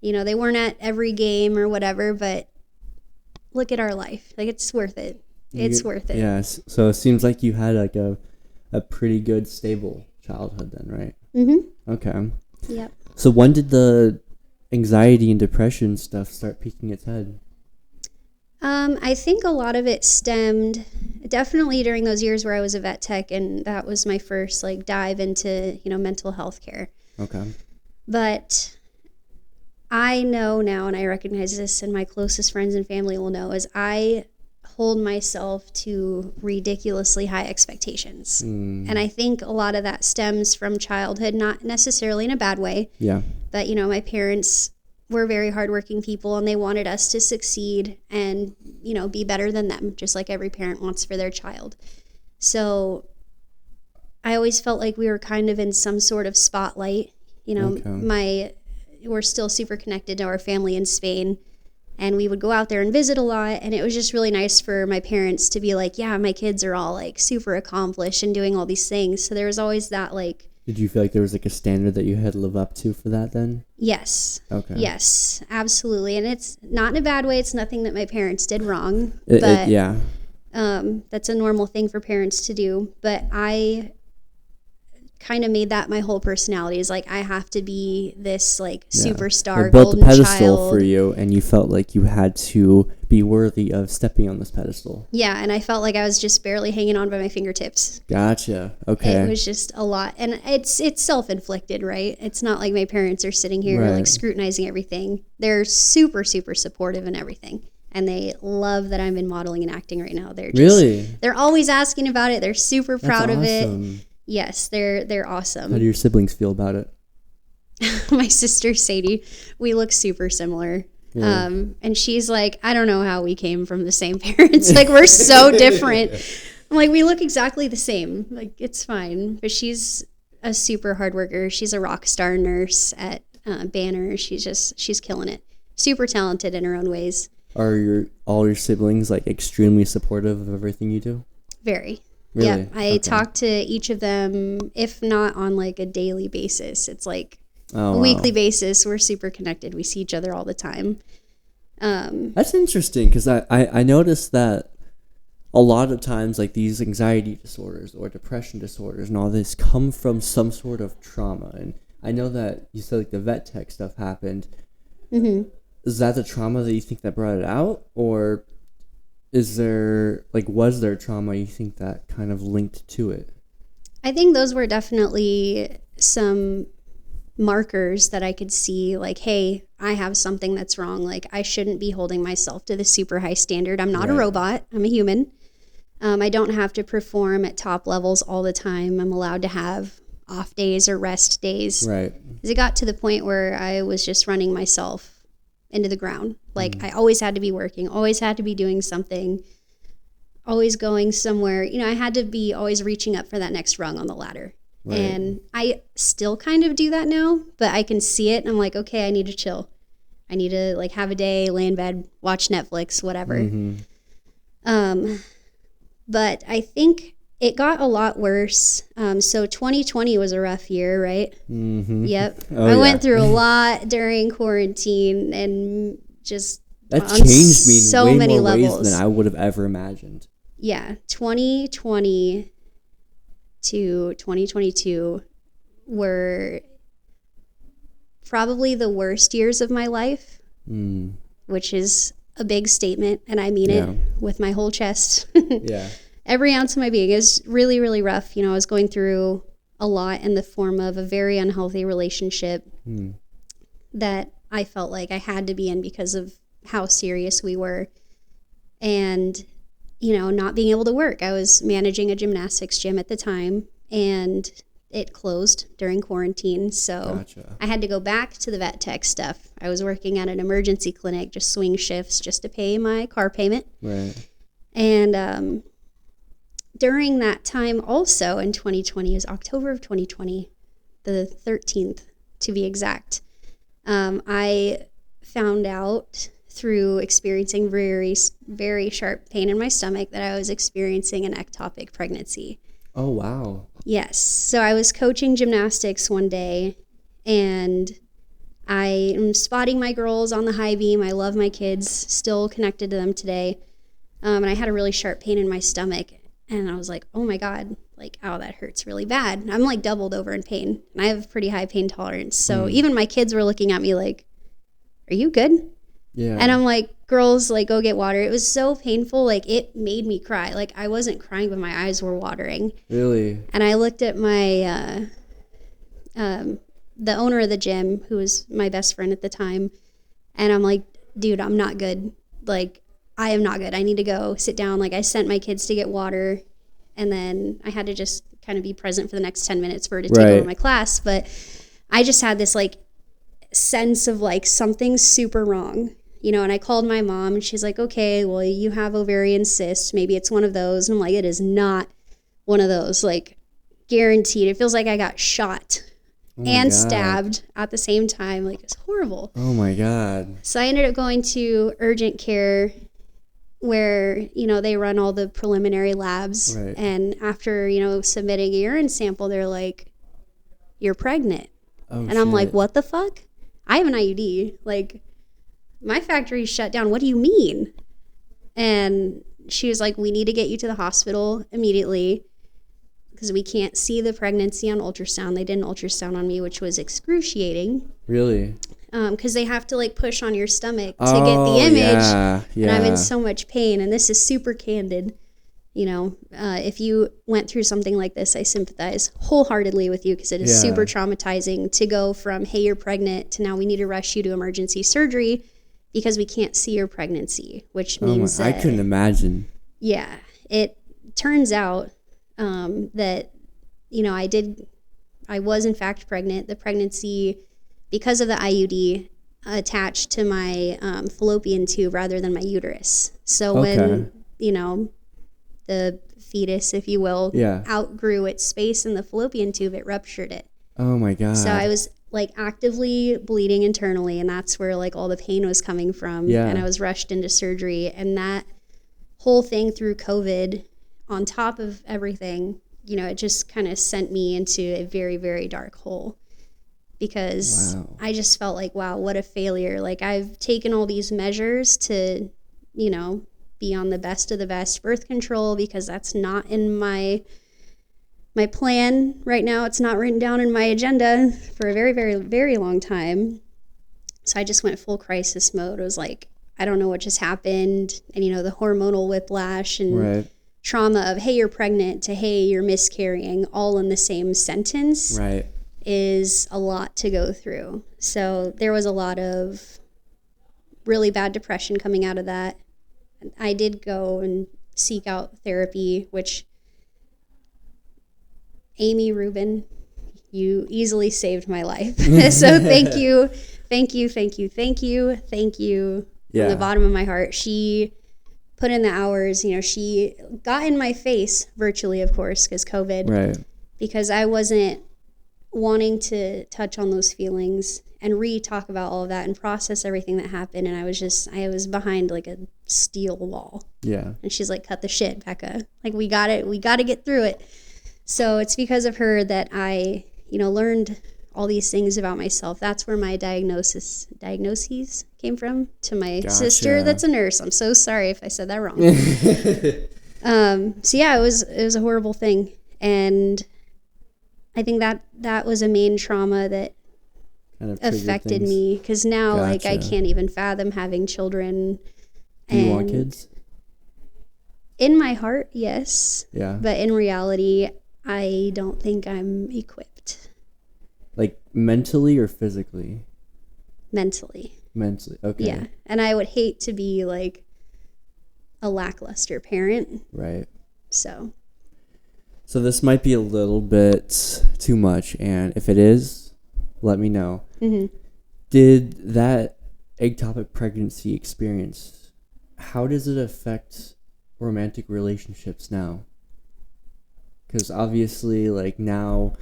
They weren't at every game or whatever, but look at our life. It's worth it. It's worth it. Yes. So it seems like you had a pretty good stable childhood then, right? Mm-hmm. Okay. Yep. So when did the anxiety and depression stuff start peeking its head? I think a lot of it stemmed definitely during those years where I was a vet tech, and that was my first like dive into, mental health care. Okay. But I know now, and I recognize this, and my closest friends and family will know, is I hold myself to ridiculously high expectations. And I think a lot of that stems from childhood, not necessarily in a bad way. Yeah. But, my parents were very hardworking people, and they wanted us to succeed and, be better than them, just like every parent wants for their child. So I always felt like we were kind of in some sort of spotlight. We're still super connected to our family in Spain, and we would go out there and visit a lot, and it was just really nice for my parents to be like, yeah, my kids are all like super accomplished and doing all these things. So there was always that like... Did you feel like there was like a standard that you had to live up to for that then? Yes. Okay. Yes, absolutely. And it's not in a bad way. It's nothing that my parents did wrong. Yeah. That's a normal thing for parents to do. But I kind of made that my whole personality, is like, I have to be this like superstar, they built golden a pedestal child for you, and you felt like you had to be worthy of stepping on this pedestal. Yeah, and I felt like I was just barely hanging on by my fingertips. Gotcha. Okay. It was just a lot, and it's self-inflicted, right? It's not like my parents are sitting here like scrutinizing everything. They're super, super supportive in everything, and they love that I'm in modeling and acting right now. They're always asking about it. They're super proud of it. Yes, they're awesome. How do your siblings feel about it? My sister Sadie, we look super similar. Yeah. And she's like, I don't know how we came from the same parents. Like, we're so different. I'm like, we look exactly the same. Like, it's fine. But she's a super hard worker. She's a rock star nurse at Banner. She's killing it. Super talented in her own ways. Are all your siblings like extremely supportive of everything you do? Very. Really? Yeah, I talk to each of them, if not on like a daily basis. It's like a weekly basis. We're super connected. We see each other all the time. That's interesting, because I noticed that a lot of times like these anxiety disorders or depression disorders and all this come from some sort of trauma. And I know that you said like the vet tech stuff happened. Mm-hmm. Is that the trauma that you think that brought it out, or was there trauma you think that kind of linked to it? I think those were definitely some markers that I could see, like, hey, I have something that's wrong. Like, I shouldn't be holding myself to this super high standard. I'm not a robot. I'm a human. I don't have to perform at top levels all the time. I'm allowed to have off days or rest days. Right. Because it got to the point where I was just running myself into the ground. Like, I always had to be working, always had to be doing something, always going somewhere. I had to be always reaching up for that next rung on the ladder. Right. And I still kind of do that now, but I can see it and I'm like, okay, I need to chill. I need to like have a day, lay in bed, watch Netflix, whatever. Mm-hmm. But I think it got a lot worse. So 2020 was a rough year, right? Mm-hmm. Yep. I went through a lot during quarantine, and just that changed me in so way many more levels ways than I would have ever imagined. Yeah, 2020 to 2022 were probably the worst years of my life, which is a big statement, and I mean it with my whole chest. Yeah. Every ounce of my being is really, really rough. I was going through a lot in the form of a very unhealthy relationship that I felt like I had to be in because of how serious we were. And, not being able to work. I was managing a gymnastics gym at the time, and it closed during quarantine. So gotcha. I had to go back to the vet tech stuff. I was working at an emergency clinic, just swing shifts just to pay my car payment. Right. And, during that time also in 2020, is October of 2020, the 13th to be exact, I found out through experiencing very, very sharp pain in my stomach that I was experiencing an ectopic pregnancy. Oh, wow. Yes. So I was coaching gymnastics one day, and I am spotting my girls on the high beam. I love my kids, still connected to them today. And I had a really sharp pain in my stomach. And I was like, oh my God, like, ow, that hurts really bad. I'm like doubled over in pain. And I have pretty high pain tolerance. So even my kids were looking at me like, are you good? Yeah. And I'm like, girls, like, go get water. It was so painful. Like, it made me cry. Like, I wasn't crying, but my eyes were watering. Really? And I looked at my, the owner of the gym, who was my best friend at the time. And I'm like, dude, I'm not good. Like, I am not good. I need to go sit down. Like, I sent my kids to get water. And then I had to just kind of be present for the next 10 minutes for her to take over my class. But I just had this, like, sense of, like, something's super wrong. You know, and I called my mom, and she's like, okay, well, you have ovarian cysts. Maybe it's one of those. And I'm like, it is not one of those. Like, guaranteed. It feels like I got shot and stabbed at the same time. Like, it's horrible. Oh, my God. So I ended up going to urgent care where, you know, they run all the preliminary labs. Right. And after, you know, submitting a urine sample, they're like, you're pregnant. Oh, and I'm like, what the fuck? I have an IUD. Like, my factory's shut down. What do you mean? And she was like, we need to get you to the hospital immediately because we can't see the pregnancy on ultrasound. They did an ultrasound on me, which was excruciating. Really? Because they have to, like, push on your stomach to get the image. Yeah. And I'm in so much pain. And this is super candid. You know, if you went through something like this, I sympathize wholeheartedly with you because it is super traumatizing to go from, hey, you're pregnant, to now we need to rush you to emergency surgery because we can't see your pregnancy, which means that, I couldn't imagine. Yeah. It turns out that, you know, I was in fact pregnant. The pregnancy, because of the IUD, attached to my fallopian tube rather than my uterus. So when, you know, the fetus, if you will, outgrew its space in the fallopian tube, it ruptured it. Oh my God. So I was, like, actively bleeding internally, and that's where, like, all the pain was coming from. Yeah. And I was rushed into surgery, and that whole thing through COVID, on top of everything, you know, it just kind of sent me into a very, very dark hole because I just felt like, wow, what a failure. Like, I've taken all these measures to, you know, be on the best of the best birth control because that's not in my plan right now. It's not written down in my agenda for a very, very, very long time. So I just went full crisis mode. It was like, I don't know what just happened. And, you know, the hormonal whiplash and trauma of, hey, you're pregnant, to, hey, you're miscarrying, all in the same sentence is a lot to go through. So there was a lot of really bad depression coming out of that. I did go and seek out therapy, which Amy Rubin, you easily saved my life. So thank you from the bottom of my heart. She put in the hours, you know, she got in my face virtually, of course, because COVID, because I wasn't wanting to touch on those feelings and talk about all of that and process everything that happened. And I was behind like a steel wall. Yeah. And she's like, cut the shit, Becca. Like, we got to get through it. So it's because of her that I, you know, learned all these things about myself. That's where my diagnoses came from, to my sister that's a nurse. I'm so sorry if I said that wrong. So yeah, it was a horrible thing. And I think that was a main trauma that kind of affected me, because now like I can't even fathom having children. Do you want kids? In my heart, yes. Yeah. But in reality, I don't think I'm equipped. Like mentally or physically? Mentally. Okay. Yeah. And I would hate to be like a lackluster parent. Right. So this might be a little bit too much, and if it is, let me know. Mm-hmm. Did that ectopic pregnancy experience, how does it affect romantic relationships now? Because obviously, like, now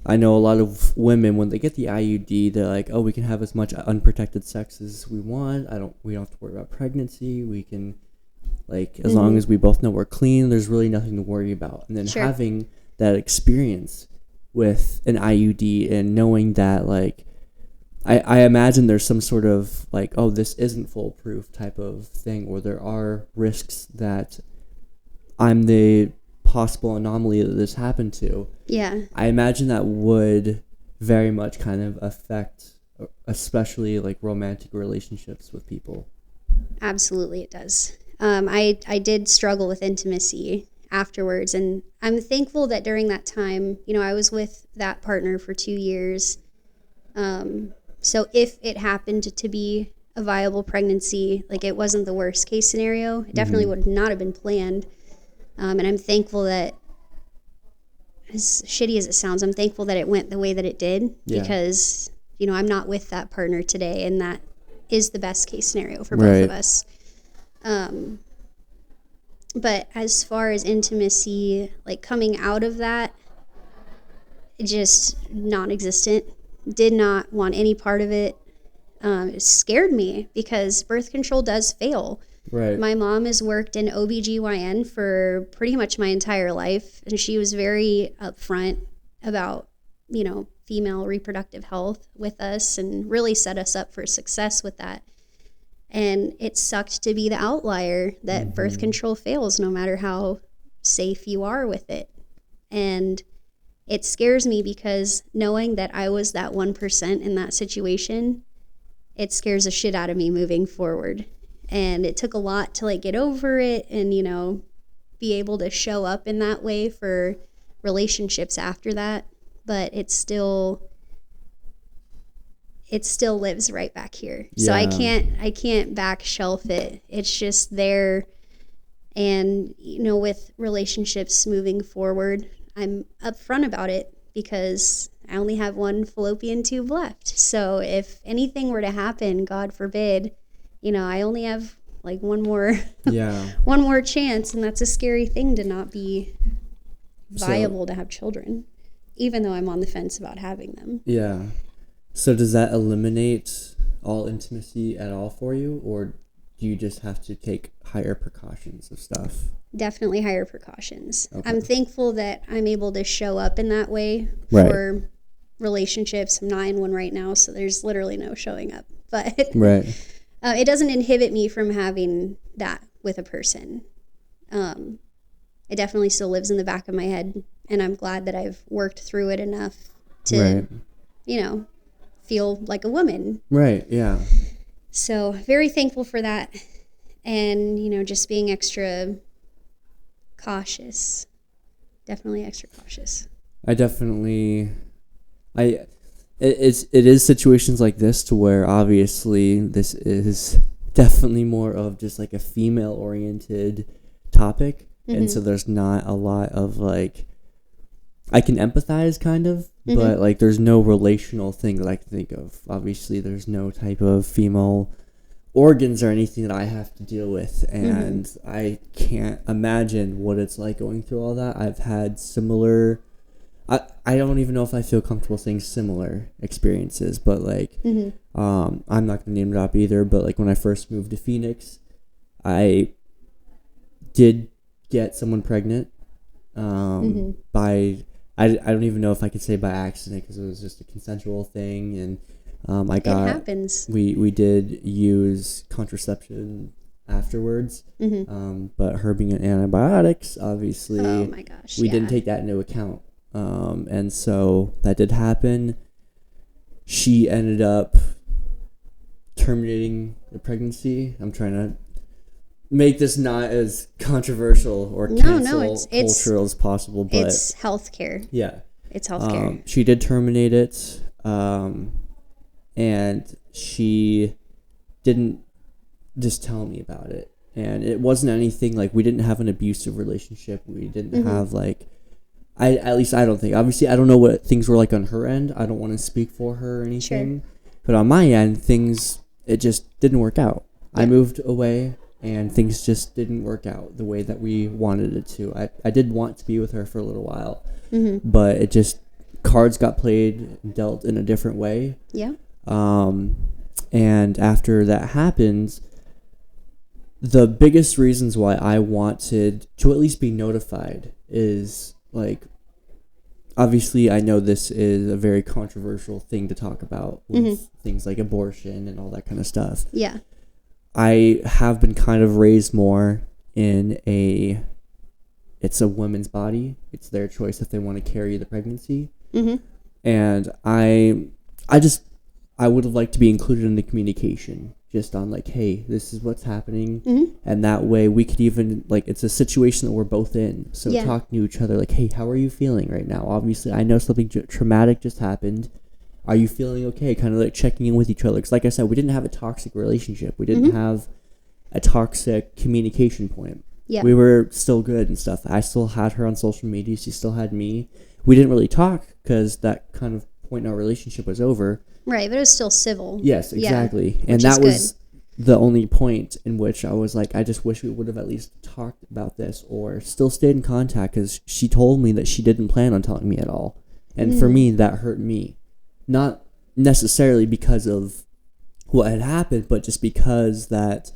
I know a lot of women, when they get the IUD, they're like, oh, we can have as much unprotected sex as we want. We don't have to worry about pregnancy. We can, like, as long as we both know we're clean, there's really nothing to worry about. And then having that experience with an IUD and knowing that, like, I imagine there's some sort of, like, oh, this isn't foolproof type of thing, or there are risks that I'm the possible anomaly that this happened to. Yeah. I imagine that would very much kind of affect especially like romantic relationships with people. Absolutely, it does. I did struggle with intimacy afterwards, and I'm thankful that during that time, I was with that partner for 2 years. So if it happened to be a viable pregnancy, like it wasn't the worst case scenario. It definitely would not have been planned. And I'm thankful that, as shitty as it sounds, I'm thankful that it went the way that it did, because, I'm not with that partner today, and that is the best case scenario for both of us. But as far as intimacy, like coming out of that, just non-existent. Did not want any part of it. It scared me because birth control does fail. Right. My mom has worked in OBGYN for pretty much my entire life, and she was very upfront about, female reproductive health with us, and really set us up for success with that. And it sucked to be the outlier that birth control fails no matter how safe you are with it. And it scares me because knowing that I was that 1% in that situation, it scares the shit out of me moving forward. And it took a lot to like get over it and, be able to show up in that way for relationships after that. But it still lives right back here. Yeah. So I can't back shelf it. It's just there. And, with relationships moving forward, I'm upfront about it because I only have one fallopian tube left. So if anything were to happen, God forbid, I only have like one more chance, and that's a scary thing to not be viable to have children, even though I'm on the fence about having them. Yeah. So does that eliminate all intimacy at all for you, or do you just have to take higher precautions of stuff? Definitely higher precautions. Okay. I'm thankful that I'm able to show up in that way for relationships. I'm not in one right now, so there's literally no showing up. But it doesn't inhibit me from having that with a person. It definitely still lives in the back of my head, and I'm glad that I've worked through it enough to, feel like a woman. Right, yeah. So very thankful for that, and, just being extra cautious. Definitely extra cautious. It is situations like this to where obviously this is definitely more of just like a female oriented topic. And so there's not a lot of like, I can empathize kind of, but like there's no relational thing that I can think of. Obviously there's no type of female organs or anything that I have to deal with, and I can't imagine what it's like going through all that. I've had similar, I don't even know if I feel comfortable saying similar experiences, but like I'm not gonna name drop either, but like when I first moved to Phoenix, I did get someone pregnant by I don't even know if I could say by accident, because it was just a consensual thing, and it happens. We did use contraception afterwards, but her being on antibiotics, obviously, oh my gosh, we didn't take that into account, and so that did happen. She ended up terminating the pregnancy. I'm trying to make this not as controversial or cultural as possible, but it's healthcare. Yeah, it's healthcare. She did terminate it. And she didn't just tell me about it. And it wasn't anything like, we didn't have an abusive relationship. We didn't have like, at least I don't think. Obviously, I don't know what things were like on her end. I don't want to speak for her or anything. Sure. But on my end, it just didn't work out. Yeah. I moved away, and things just didn't work out the way that we wanted it to. I did want to be with her for a little while, but it just, cards got played, dealt in a different way. Yeah. And after that happened, the biggest reasons why I wanted to at least be notified is like, obviously I know this is a very controversial thing to talk about with things like abortion and all that kind of stuff. Yeah. I have been kind of raised more in it's a woman's body. It's their choice if they want to carry the pregnancy. And I I would have liked to be included in the communication, just on like, hey, this is what's happening. And that way we could even, like, it's a situation that we're both in. So talking to each other, like, hey, how are you feeling right now? Obviously, I know something traumatic just happened. Are you feeling okay? Kind of like checking in with each other. Because like I said, we didn't have a toxic relationship. We didn't have a toxic communication point. Yeah. We were still good and stuff. I still had her on social media. She still had me. We didn't really talk because that kind of point in our relationship was over. Right, but it was still civil. Yes, exactly. And that was the only point in which I was like, I just wish we would have at least talked about this or still stayed in contact, because she told me that she didn't plan on telling me at all. And for me, that hurt me. Not necessarily because of what had happened, but just because that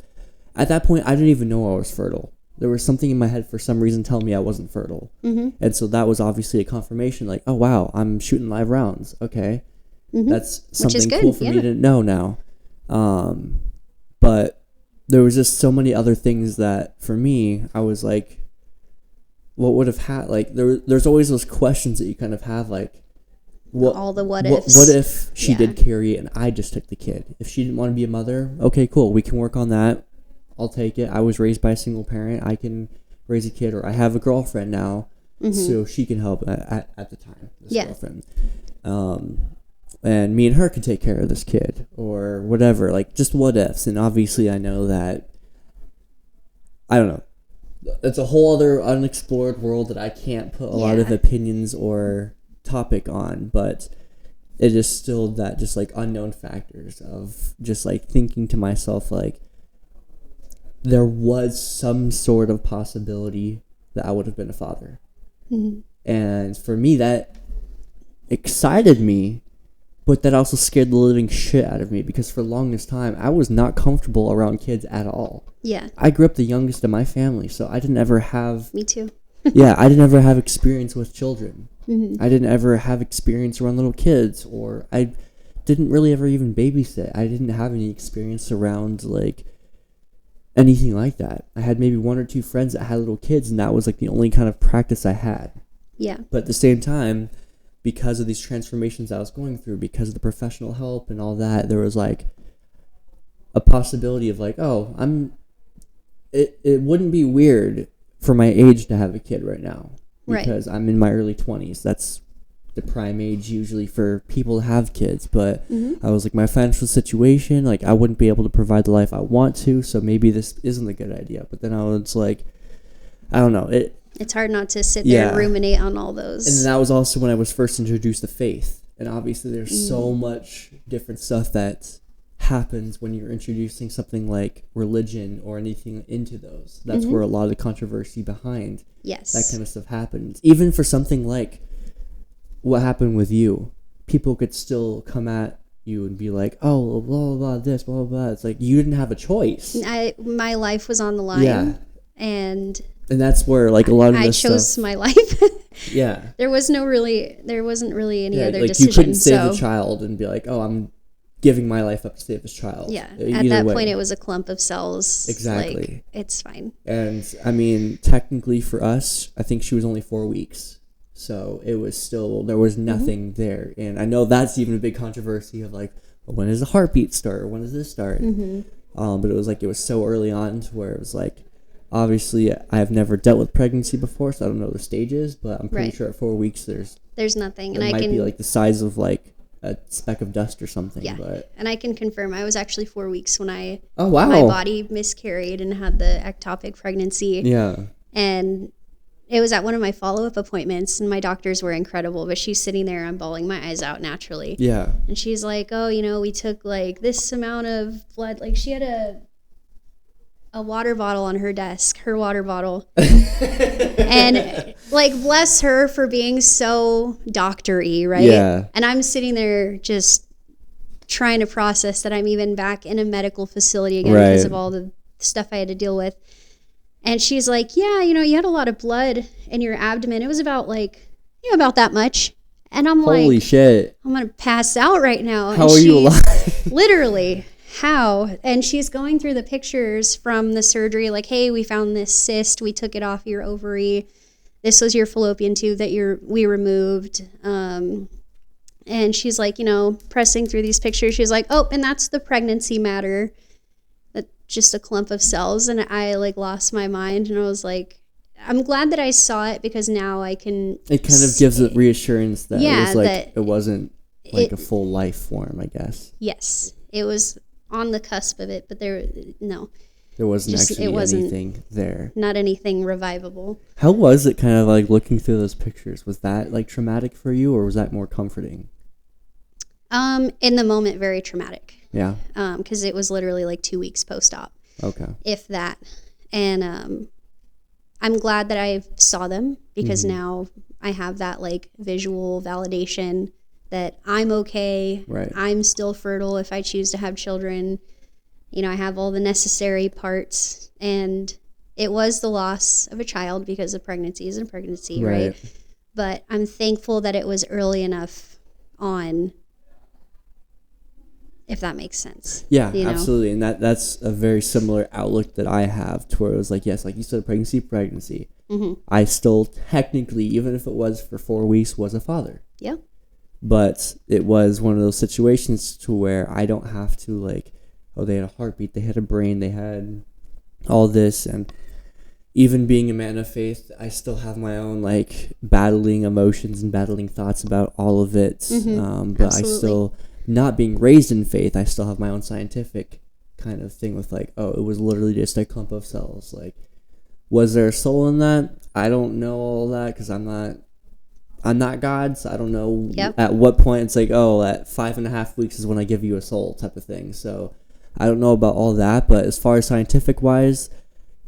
at that point, I didn't even know I was fertile. There was something in my head for some reason telling me I wasn't fertile. And so that was obviously a confirmation, like, oh, wow, I'm shooting live rounds. Okay. That's something cool for me to know now. But there was just so many other things that, for me, I was like, what would have had, like, there's always those questions that you kind of have, like, all the what ifs. What if she did carry it and I just took the kid? If she didn't want to be a mother, okay, cool, we can work on that. I'll take it. I was raised by a single parent. I can raise a kid, or I have a girlfriend now, so she can help at the time. This girlfriend. And me and her can take care of this kid, or whatever. Like, just what ifs. And obviously, I know that, I don't know. It's a whole other unexplored world that I can't put a lot of opinions or topic on, but it is still that just like unknown factors of just like thinking to myself, like, there was some sort of possibility that I would have been a father. And for me, that excited me, but that also scared the living shit out of me, because for the longest time, I was not comfortable around kids at all. Yeah. I grew up the youngest in my family, so I didn't ever have... Me too. I didn't ever have experience with children. I didn't ever have experience around little kids, or I didn't really ever even babysit. I didn't have any experience around, like, anything like that. I had maybe one or two friends that had little kids, and that was like the only kind of practice I had. Yeah. But at the same time, because of these transformations I was going through, because of the professional help and all that, there was like a possibility of like, oh, it wouldn't be weird for my age to have a kid right now, because I'm in my early 20s. That's the prime age usually for people to have kids. But I was like, my financial situation, like, I wouldn't be able to provide the life I want to, so maybe this isn't a good idea. But then I was like, I don't know, it's hard not to sit there and ruminate on all those. And that was also when I was first introduced to faith, and obviously there's so much different stuff that happens when you're introducing something like religion or anything into those. That's where a lot of the controversy behind that kind of stuff happens. Even for something like what happened with you, people could still come at you and be like, oh, blah, blah, blah, this, blah, blah, blah. It's like, you didn't have a choice. My life was on the line. And that's where, like, a lot of this I chose my life. There wasn't really any other decision. You couldn't save the child and be like, oh, I'm giving my life up to save this child. At that point, it was a clump of cells. Exactly. Like, it's fine. And, I mean, technically for us, I think she was only 4 weeks. So it was still, there was nothing there. And I know that's even a big controversy of like, well, when does the heartbeat start? When does this start? But it was like, it was so early on to where it was like, obviously I have never dealt with pregnancy before, so I don't know the stages, but I'm pretty sure at 4 weeks there's nothing. And it might be like the size of like a speck of dust or something. But and I can confirm I was actually 4 weeks when my body miscarried and had the ectopic pregnancy. And it was at one of my follow-up appointments, and my doctors were incredible, but she's sitting there, I'm bawling my eyes out naturally. And she's like, oh, we took like this amount of blood. Like, she had a water bottle on her desk, her water bottle. And like, bless her for being so doctor-y, right? And I'm sitting there just trying to process that I'm even back in a medical facility again because of all the stuff I had to deal with. And she's like, yeah, you had a lot of blood in your abdomen. It was about like, about that much. And I'm like, holy shit, I'm going to pass out right now. How are you alive? Literally, how? And she's going through the pictures from the surgery, like, hey, we found this cyst. We took it off your ovary. This was your fallopian tube that we removed. And And she's like, pressing through these pictures. She's like, oh, and that's the pregnancy matter. That's just a clump of cells. And I like lost my mind. And I was like, I'm glad that I saw it because now I can. It kind of gives it reassurance that it was like, that it wasn't like a full life form, I guess. Yes. It was on the cusp of it, but there wasn't actually anything there. Not anything revivable. How was it kind of like looking through those pictures? Was that like traumatic for you, or was that more comforting? In the moment, very traumatic. Yeah. Because it was literally like 2 weeks post-op. Okay. If that. And I'm glad that I saw them because now I have that like visual validation that I'm okay. Right. I'm still fertile if I choose to have children. I have all the necessary parts. And it was the loss of a child because a pregnancy is a pregnancy, right? But I'm thankful that it was early enough on, if that makes sense. Yeah, absolutely. And that's a very similar outlook that I have to where it was like, yes, like you said, pregnancy. Mm-hmm. I still technically, even if it was for 4 weeks, was a father. Yeah. But it was one of those situations to where I don't have to like, oh, they had a heartbeat, they had a brain, they had all this. And even being a man of faith, I still have my own like battling emotions and battling thoughts about all of it. Mm-hmm. But Absolutely. I still... not being raised in faith, I still have my own scientific kind of thing with like, oh, it was literally just a clump of cells. Like, was there a soul in that? I don't know all that because I'm not God, so I don't know at what point it's like, oh, at 5.5 weeks is when I give you a soul type of thing. So I don't know about all that, but as far as scientific wise,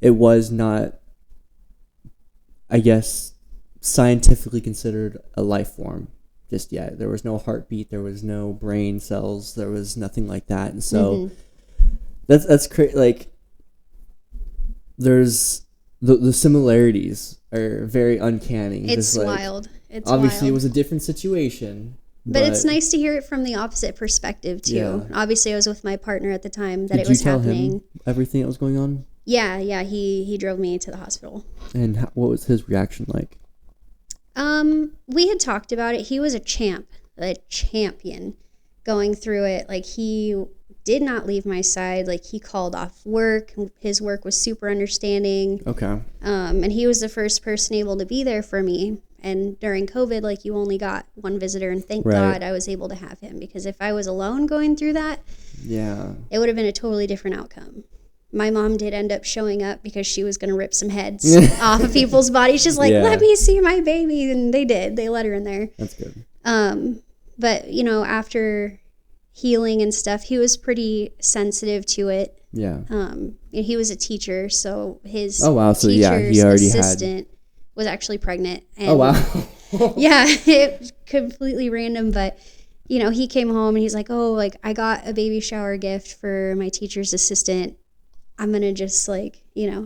it was not, I guess, scientifically considered a life form. Just yet. There was no heartbeat, there was no brain cells, there was nothing like that. And so that's crazy. Like, there's the similarities are very uncanny. It's like, wild. It's obviously wild. It was a different situation. But it's nice to hear it from the opposite perspective too. Yeah. Obviously I was with my partner at the time that Did it was you tell happening. him everything that was going on? Yeah, he drove me to the hospital. And what was his reaction like? We had talked about it. He was a champion going through it. Like, he did not leave my side. Like, he called off work. His work was super understanding. Okay. And he was the first person able to be there for me. And during COVID, like, you only got one visitor, and thank God I was able to have him, because if I was alone going through that, it would have been a totally different outcome. My mom did end up showing up because she was going to rip some heads off of people's bodies. She's like, let me see my baby. And they did. They let her in there. That's good. But, after healing and stuff, he was pretty sensitive to it. Yeah. And he was a teacher, so his he already assistant was actually pregnant. And yeah, it was completely random, but... he came home and he's like, oh, like, I got a baby shower gift for my teacher's assistant. I'm going to just like,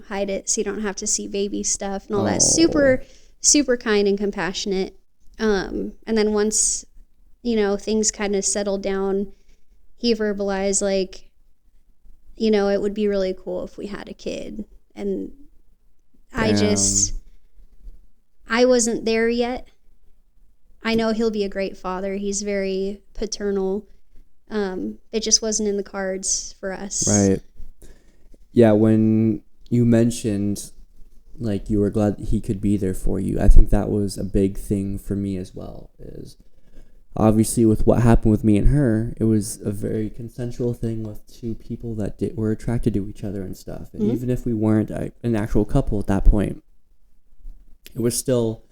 hide it so you don't have to see baby stuff and all that. Super, super kind and compassionate. And then once, things kind of settled down, he verbalized like, it would be really cool if we had a kid. And I wasn't there yet. I know he'll be a great father. He's very paternal. It just wasn't in the cards for us. Right. Yeah, when you mentioned, like, you were glad that he could be there for you, I think that was a big thing for me as well. Is obviously with what happened with me and her, it was a very consensual thing with two people that were attracted to each other and stuff. And even if we weren't an actual couple at that point, it was still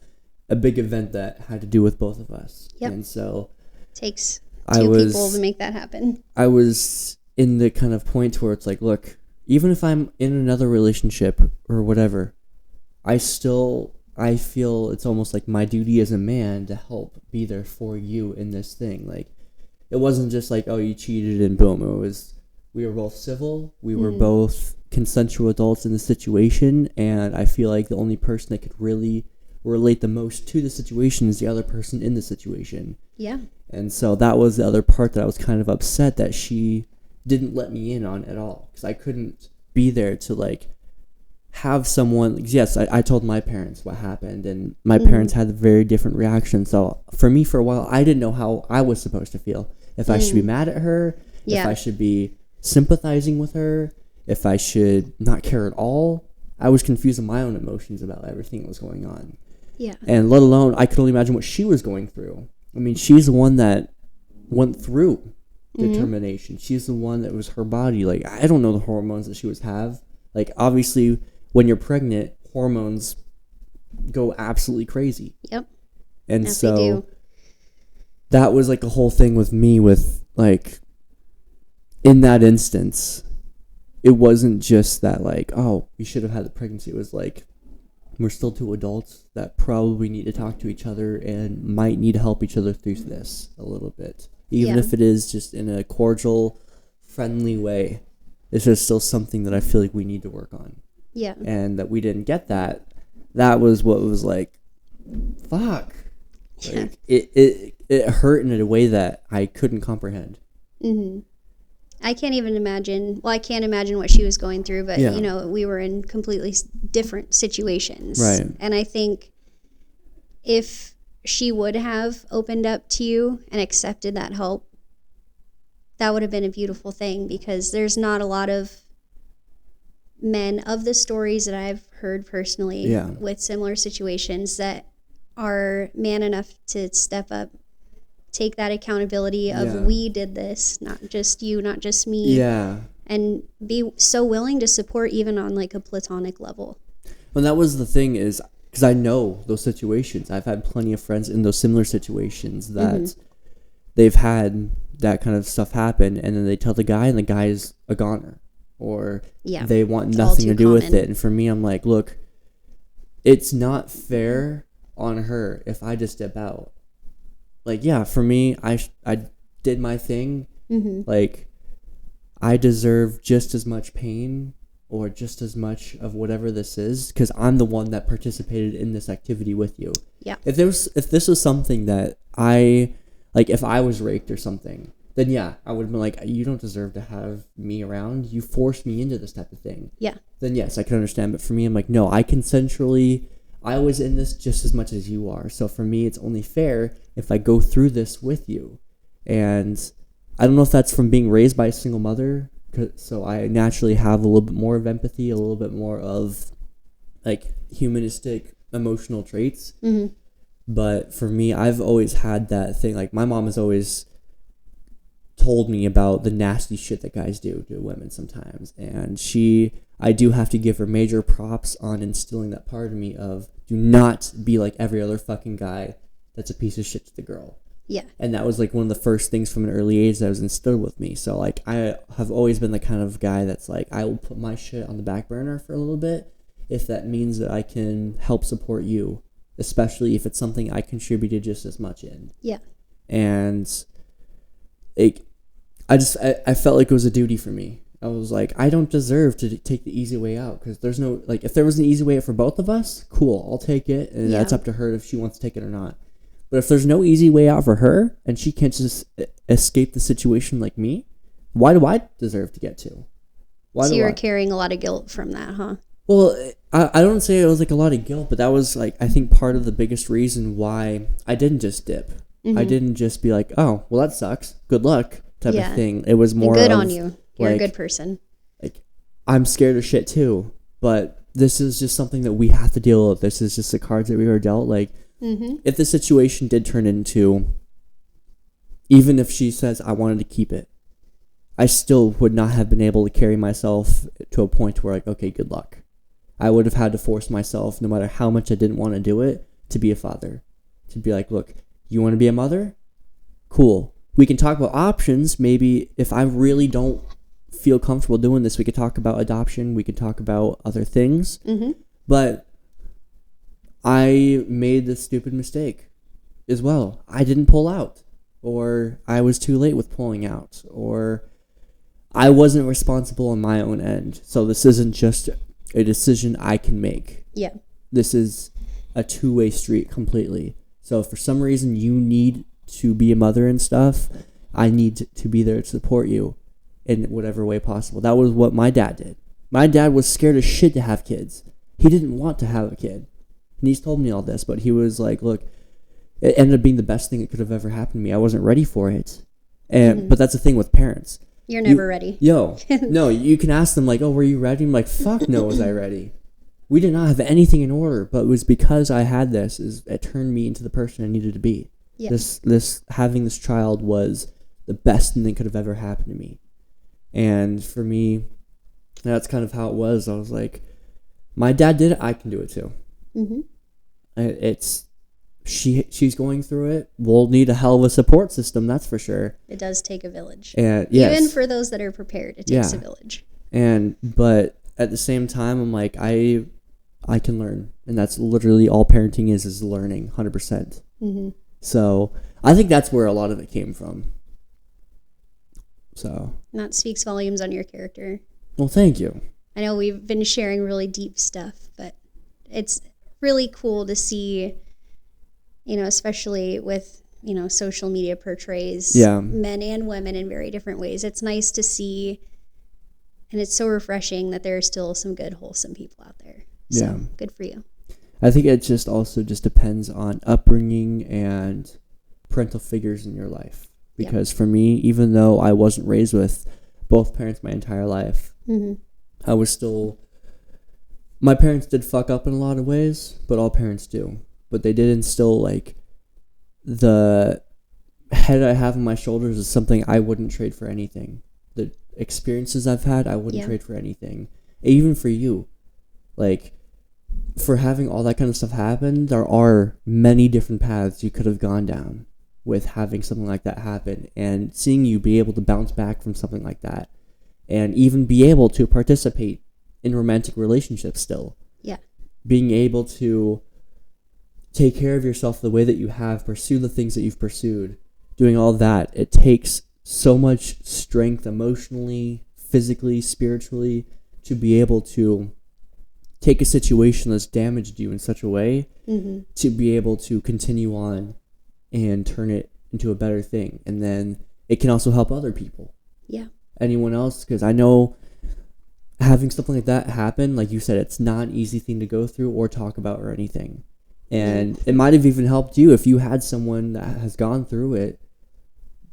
a big event that had to do with both of us. Yep. And so... takes two people to make that happen. I was in the kind of point where it's like, look... even if I'm in another relationship or whatever, I feel it's almost like my duty as a man to help be there for you in this thing. Like, it wasn't just like, oh, you cheated and boom. It was, we were both civil. We were both consensual adults in the situation. And I feel like the only person that could really relate the most to the situation is the other person in the situation. Yeah. And so that was the other part that I was kind of upset that she didn't let me in on at all, because I couldn't be there to like have someone. Yes, I told my parents what happened, and my parents had a very different reaction. So for me, for a while, I didn't know how I was supposed to feel. If I should be mad at her, if I should be sympathizing with her, if I should not care at all. I was confused in my own emotions about everything that was going on. Yeah. And let alone, I could only imagine what she was going through. I mean, she's the one that went through determination. She's the one that was her body. Like, I don't know the hormones that she was have. Like, obviously, when you're pregnant, hormones go absolutely crazy. Yep. And yes, so that was like a whole thing with me with, like, in that instance, it wasn't just that, like, oh, we should have had the pregnancy. It was like, we're still two adults that probably need to talk to each other and might need to help each other through this a little bit. Even if it is just in a cordial, friendly way. It's just still something that I feel like we need to work on. Yeah. And that we didn't get that. That was what was like, fuck. Yeah. Like, it hurt in a way that I couldn't comprehend. Mm-hmm. I can't even imagine. Well, I can't imagine what she was going through, but, you know, we were in completely different situations. Right. And I think if she would have opened up to you and accepted that help, that would have been a beautiful thing, because there's not a lot of men of the stories that I've heard personally with similar situations that are man enough to step up, take that accountability of we did this, not just you, not just me. Yeah. And be so willing to support even on like a platonic level. Well, that was the thing is, because I know those situations. I've had plenty of friends in those similar situations that they've had that kind of stuff happen, and then they tell the guy, and the guy is a goner. Or they want nothing to do with it. And for me, I'm like, look, it's not fair on her if I just step out. Like, yeah, for me, I did my thing. Like, I deserve just as much pain or just as much of whatever this is, because I'm the one that participated in this activity with you. Yeah. If this was something that if I was raped or something, then yeah, I would have been like, you don't deserve to have me around. You forced me into this type of thing. Yeah. Then yes, I can understand. But for me, I'm like, no, I was in this just as much as you are. So for me, it's only fair if I go through this with you. And I don't know if that's from being raised by a single mother. So I naturally have a little bit more of empathy, a little bit more of like humanistic emotional traits. But for me, I've always had that thing. Like, my mom has always told me about the nasty shit that guys do to women sometimes. And I do have to give her major props on instilling that part of me of, do not be like every other fucking guy that's a piece of shit to the girl. Yeah. And that was like one of the first things from an early age that was instilled with me. So like, I have always been the kind of guy that's like, I will put my shit on the back burner for a little bit if that means that I can help support you, especially if it's something I contributed just as much in. Yeah. And I felt like it was a duty for me. I was like, I don't deserve to take the easy way out, because there's no, like, if there was an easy way out for both of us, cool, I'll take it, and that's up to her if she wants to take it or not. But if there's no easy way out for her, and she can't just escape the situation like me, why do I deserve to get to? So you were carrying a lot of guilt from that, huh? Well, I don't say it was like a lot of guilt, but that was like, I think part of the biggest reason why I didn't just dip. I didn't just be like, oh, well, that sucks, good luck type of thing. It was more good on you. You're like, a good person. Like, I'm scared of shit too, but this is just something that we have to deal with. This is just the cards that we were dealt. Like, if the situation did turn into, even if she says I wanted to keep it, I still would not have been able to carry myself to a point where, like, okay, good luck. I would have had to force myself, no matter how much I didn't want to do it, to be a father. To be like, look, you want to be a mother? Cool. We can talk about options. Maybe if I really don't feel comfortable doing this, we could talk about adoption. We could talk about other things. But I made this stupid mistake as well. I didn't pull out, or I was too late with pulling out, or I wasn't responsible on my own end. So this isn't just a decision I can make. Yeah. This is a two-way street completely. So if for some reason you need to be a mother and stuff, I need to be there to support you in whatever way possible. That was what my dad did. My dad was scared as shit to have kids. He didn't want to have a kid. And he's told me all this, but he was like, look, it ended up being the best thing that could have ever happened to me. I wasn't ready for it. And But that's the thing with parents. You're never ready. No, you can ask them like, oh, were you ready? I'm like, fuck no, was I ready? We did not have anything in order, but it was because I had this, it turned me into the person I needed to be. Yeah. This having this child was the best thing that could have ever happened to me. And for me, that's kind of how it was. I was like, my dad did it, I can do it too. She's going through it. We'll need a hell of a support system, that's for sure. It does take a village. And yes, even for those that are prepared, it takes a village. But at the same time, I'm like, I can learn, and that's literally all parenting is learning, 100%. So I think that's where a lot of it came from. So and that speaks volumes on your character. Well, thank you. I know we've been sharing really deep stuff, but it's really cool to see, especially with, social media portrays men and women in very different ways. It's nice to see, and it's so refreshing that there are still some good, wholesome people out there. So good for you. I think it just also depends on upbringing and parental figures in your life. Because for me, even though I wasn't raised with both parents my entire life, I was still... My parents did fuck up in a lot of ways, but all parents do. But they did instill, like, the head I have on my shoulders is something I wouldn't trade for anything. The experiences I've had, I wouldn't trade for anything. Even for you. Like, for having all that kind of stuff happen, there are many different paths you could have gone down with having something like that happen. And seeing you be able to bounce back from something like that. And even be able to participate in romantic relationships still. Yeah. Being able to take care of yourself the way that you have, pursue the things that you've pursued, doing all that, it takes so much strength emotionally, physically, spiritually, to be able to take a situation that's damaged you in such a way to be able to continue on and turn it into a better thing. And then it can also help other people. Yeah. Anyone else, because I know having something like that happen, like you said, it's not an easy thing to go through or talk about or anything. And it might have even helped you if you had someone that has gone through it,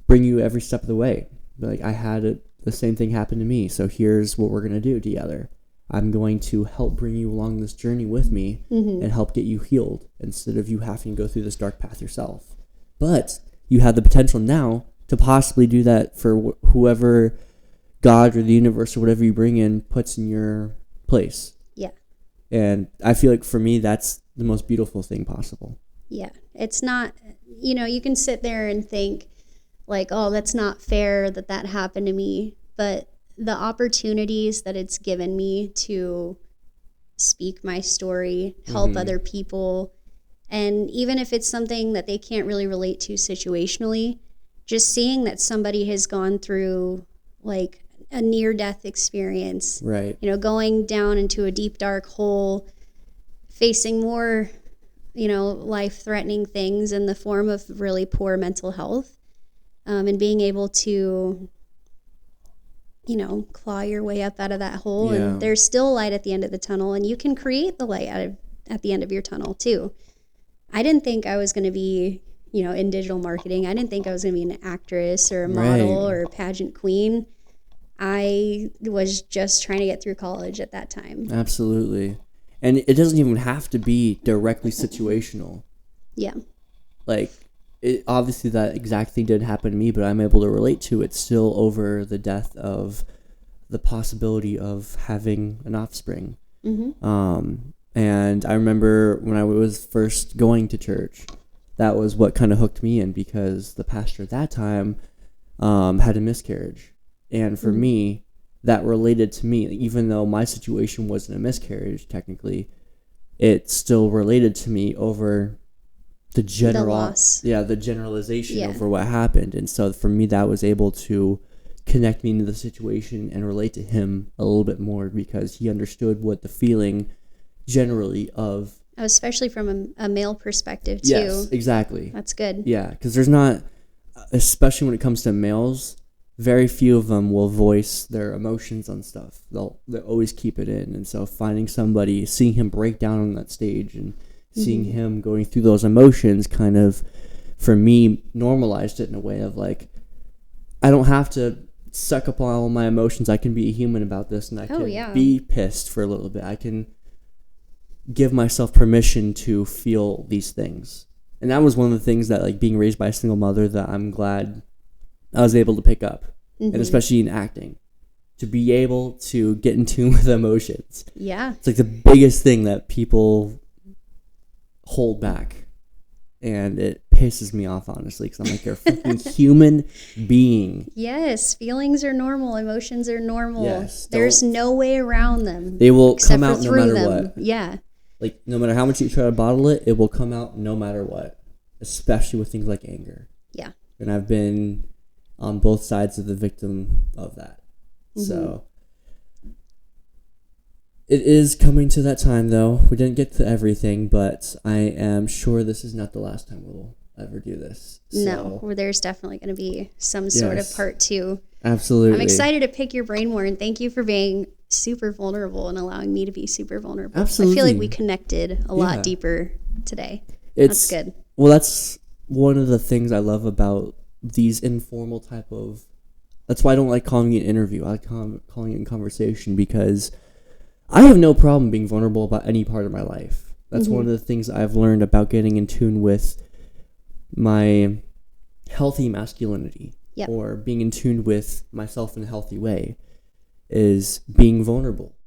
bring you every step of the way. Like, I had the same thing happen to me, so here's what we're going to do together. I'm going to help bring you along this journey with me and help get you healed instead of you having to go through this dark path yourself. But you have the potential now to possibly do that for whoever God or the universe or whatever you bring in puts in your place. Yeah. And I feel like for me, that's the most beautiful thing possible. Yeah. It's not, you can sit there and think like, oh, that's not fair that happened to me. But the opportunities that it's given me to speak my story, help other people, and even if it's something that they can't really relate to situationally, just seeing that somebody has gone through like a near-death experience, right? Going down into a deep, dark hole, facing more, life-threatening things in the form of really poor mental health, and being able to, claw your way up out of that hole. Yeah. And there's still light at the end of the tunnel, and you can create the light at the end of your tunnel too. I didn't think I was going to be, in digital marketing. I didn't think I was going to be an actress or a model or a pageant queen. I was just trying to get through college at that time. Absolutely. And it doesn't even have to be directly situational. Yeah. Like, obviously that exact thing didn't happen to me, but I'm able to relate to it still over the death of the possibility of having an offspring. And I remember when I was first going to church, that was what kind of hooked me in, because the pastor at that time had a miscarriage. And for me, that related to me. Even though my situation wasn't a miscarriage, technically, it still related to me over the generalization over what happened. And so for me, that was able to connect me into the situation and relate to him a little bit more, because he understood what the feeling generally of... Especially from a male perspective, too. Yes, exactly. That's good. Yeah, because there's not... Especially when it comes to males... very few of them will voice their emotions on stuff. They'll always keep it in. And so finding somebody, seeing him break down on that stage and seeing him going through those emotions kind of, for me, normalized it in a way of like, I don't have to suck up all my emotions. I can be a human about this, and I can be pissed for a little bit. I can give myself permission to feel these things. And that was one of the things that, like, being raised by a single mother, that I'm glad I was able to pick up. And especially in acting, to be able to get in tune with emotions. Yeah. It's like the biggest thing that people hold back. And it pisses me off, honestly, because I'm like, you're a freaking human being. Yes, feelings are normal, emotions are normal. Yes, there's no way around them. They will come out no matter what. Yeah. Like, no matter how much you try to bottle it, it will come out no matter what. Especially with things like anger. Yeah. And I've been on both sides of the victim of that. So it is coming to that time, though. We didn't get to everything, but I am sure this is not the last time we'll ever do this. No, there's definitely going to be some sort of part 2. Absolutely. I'm excited to pick your brain more, and thank you for being super vulnerable and allowing me to be super vulnerable. Absolutely. I feel like we connected a lot deeper today. That's good. Well, that's one of the things I love about these informal type of... That's why I don't like calling it an interview. I like calling it a conversation, because I have no problem being vulnerable about any part of my life. That's one of the things I've learned about getting in tune with my healthy masculinity, or being in tune with myself in a healthy way, is being vulnerable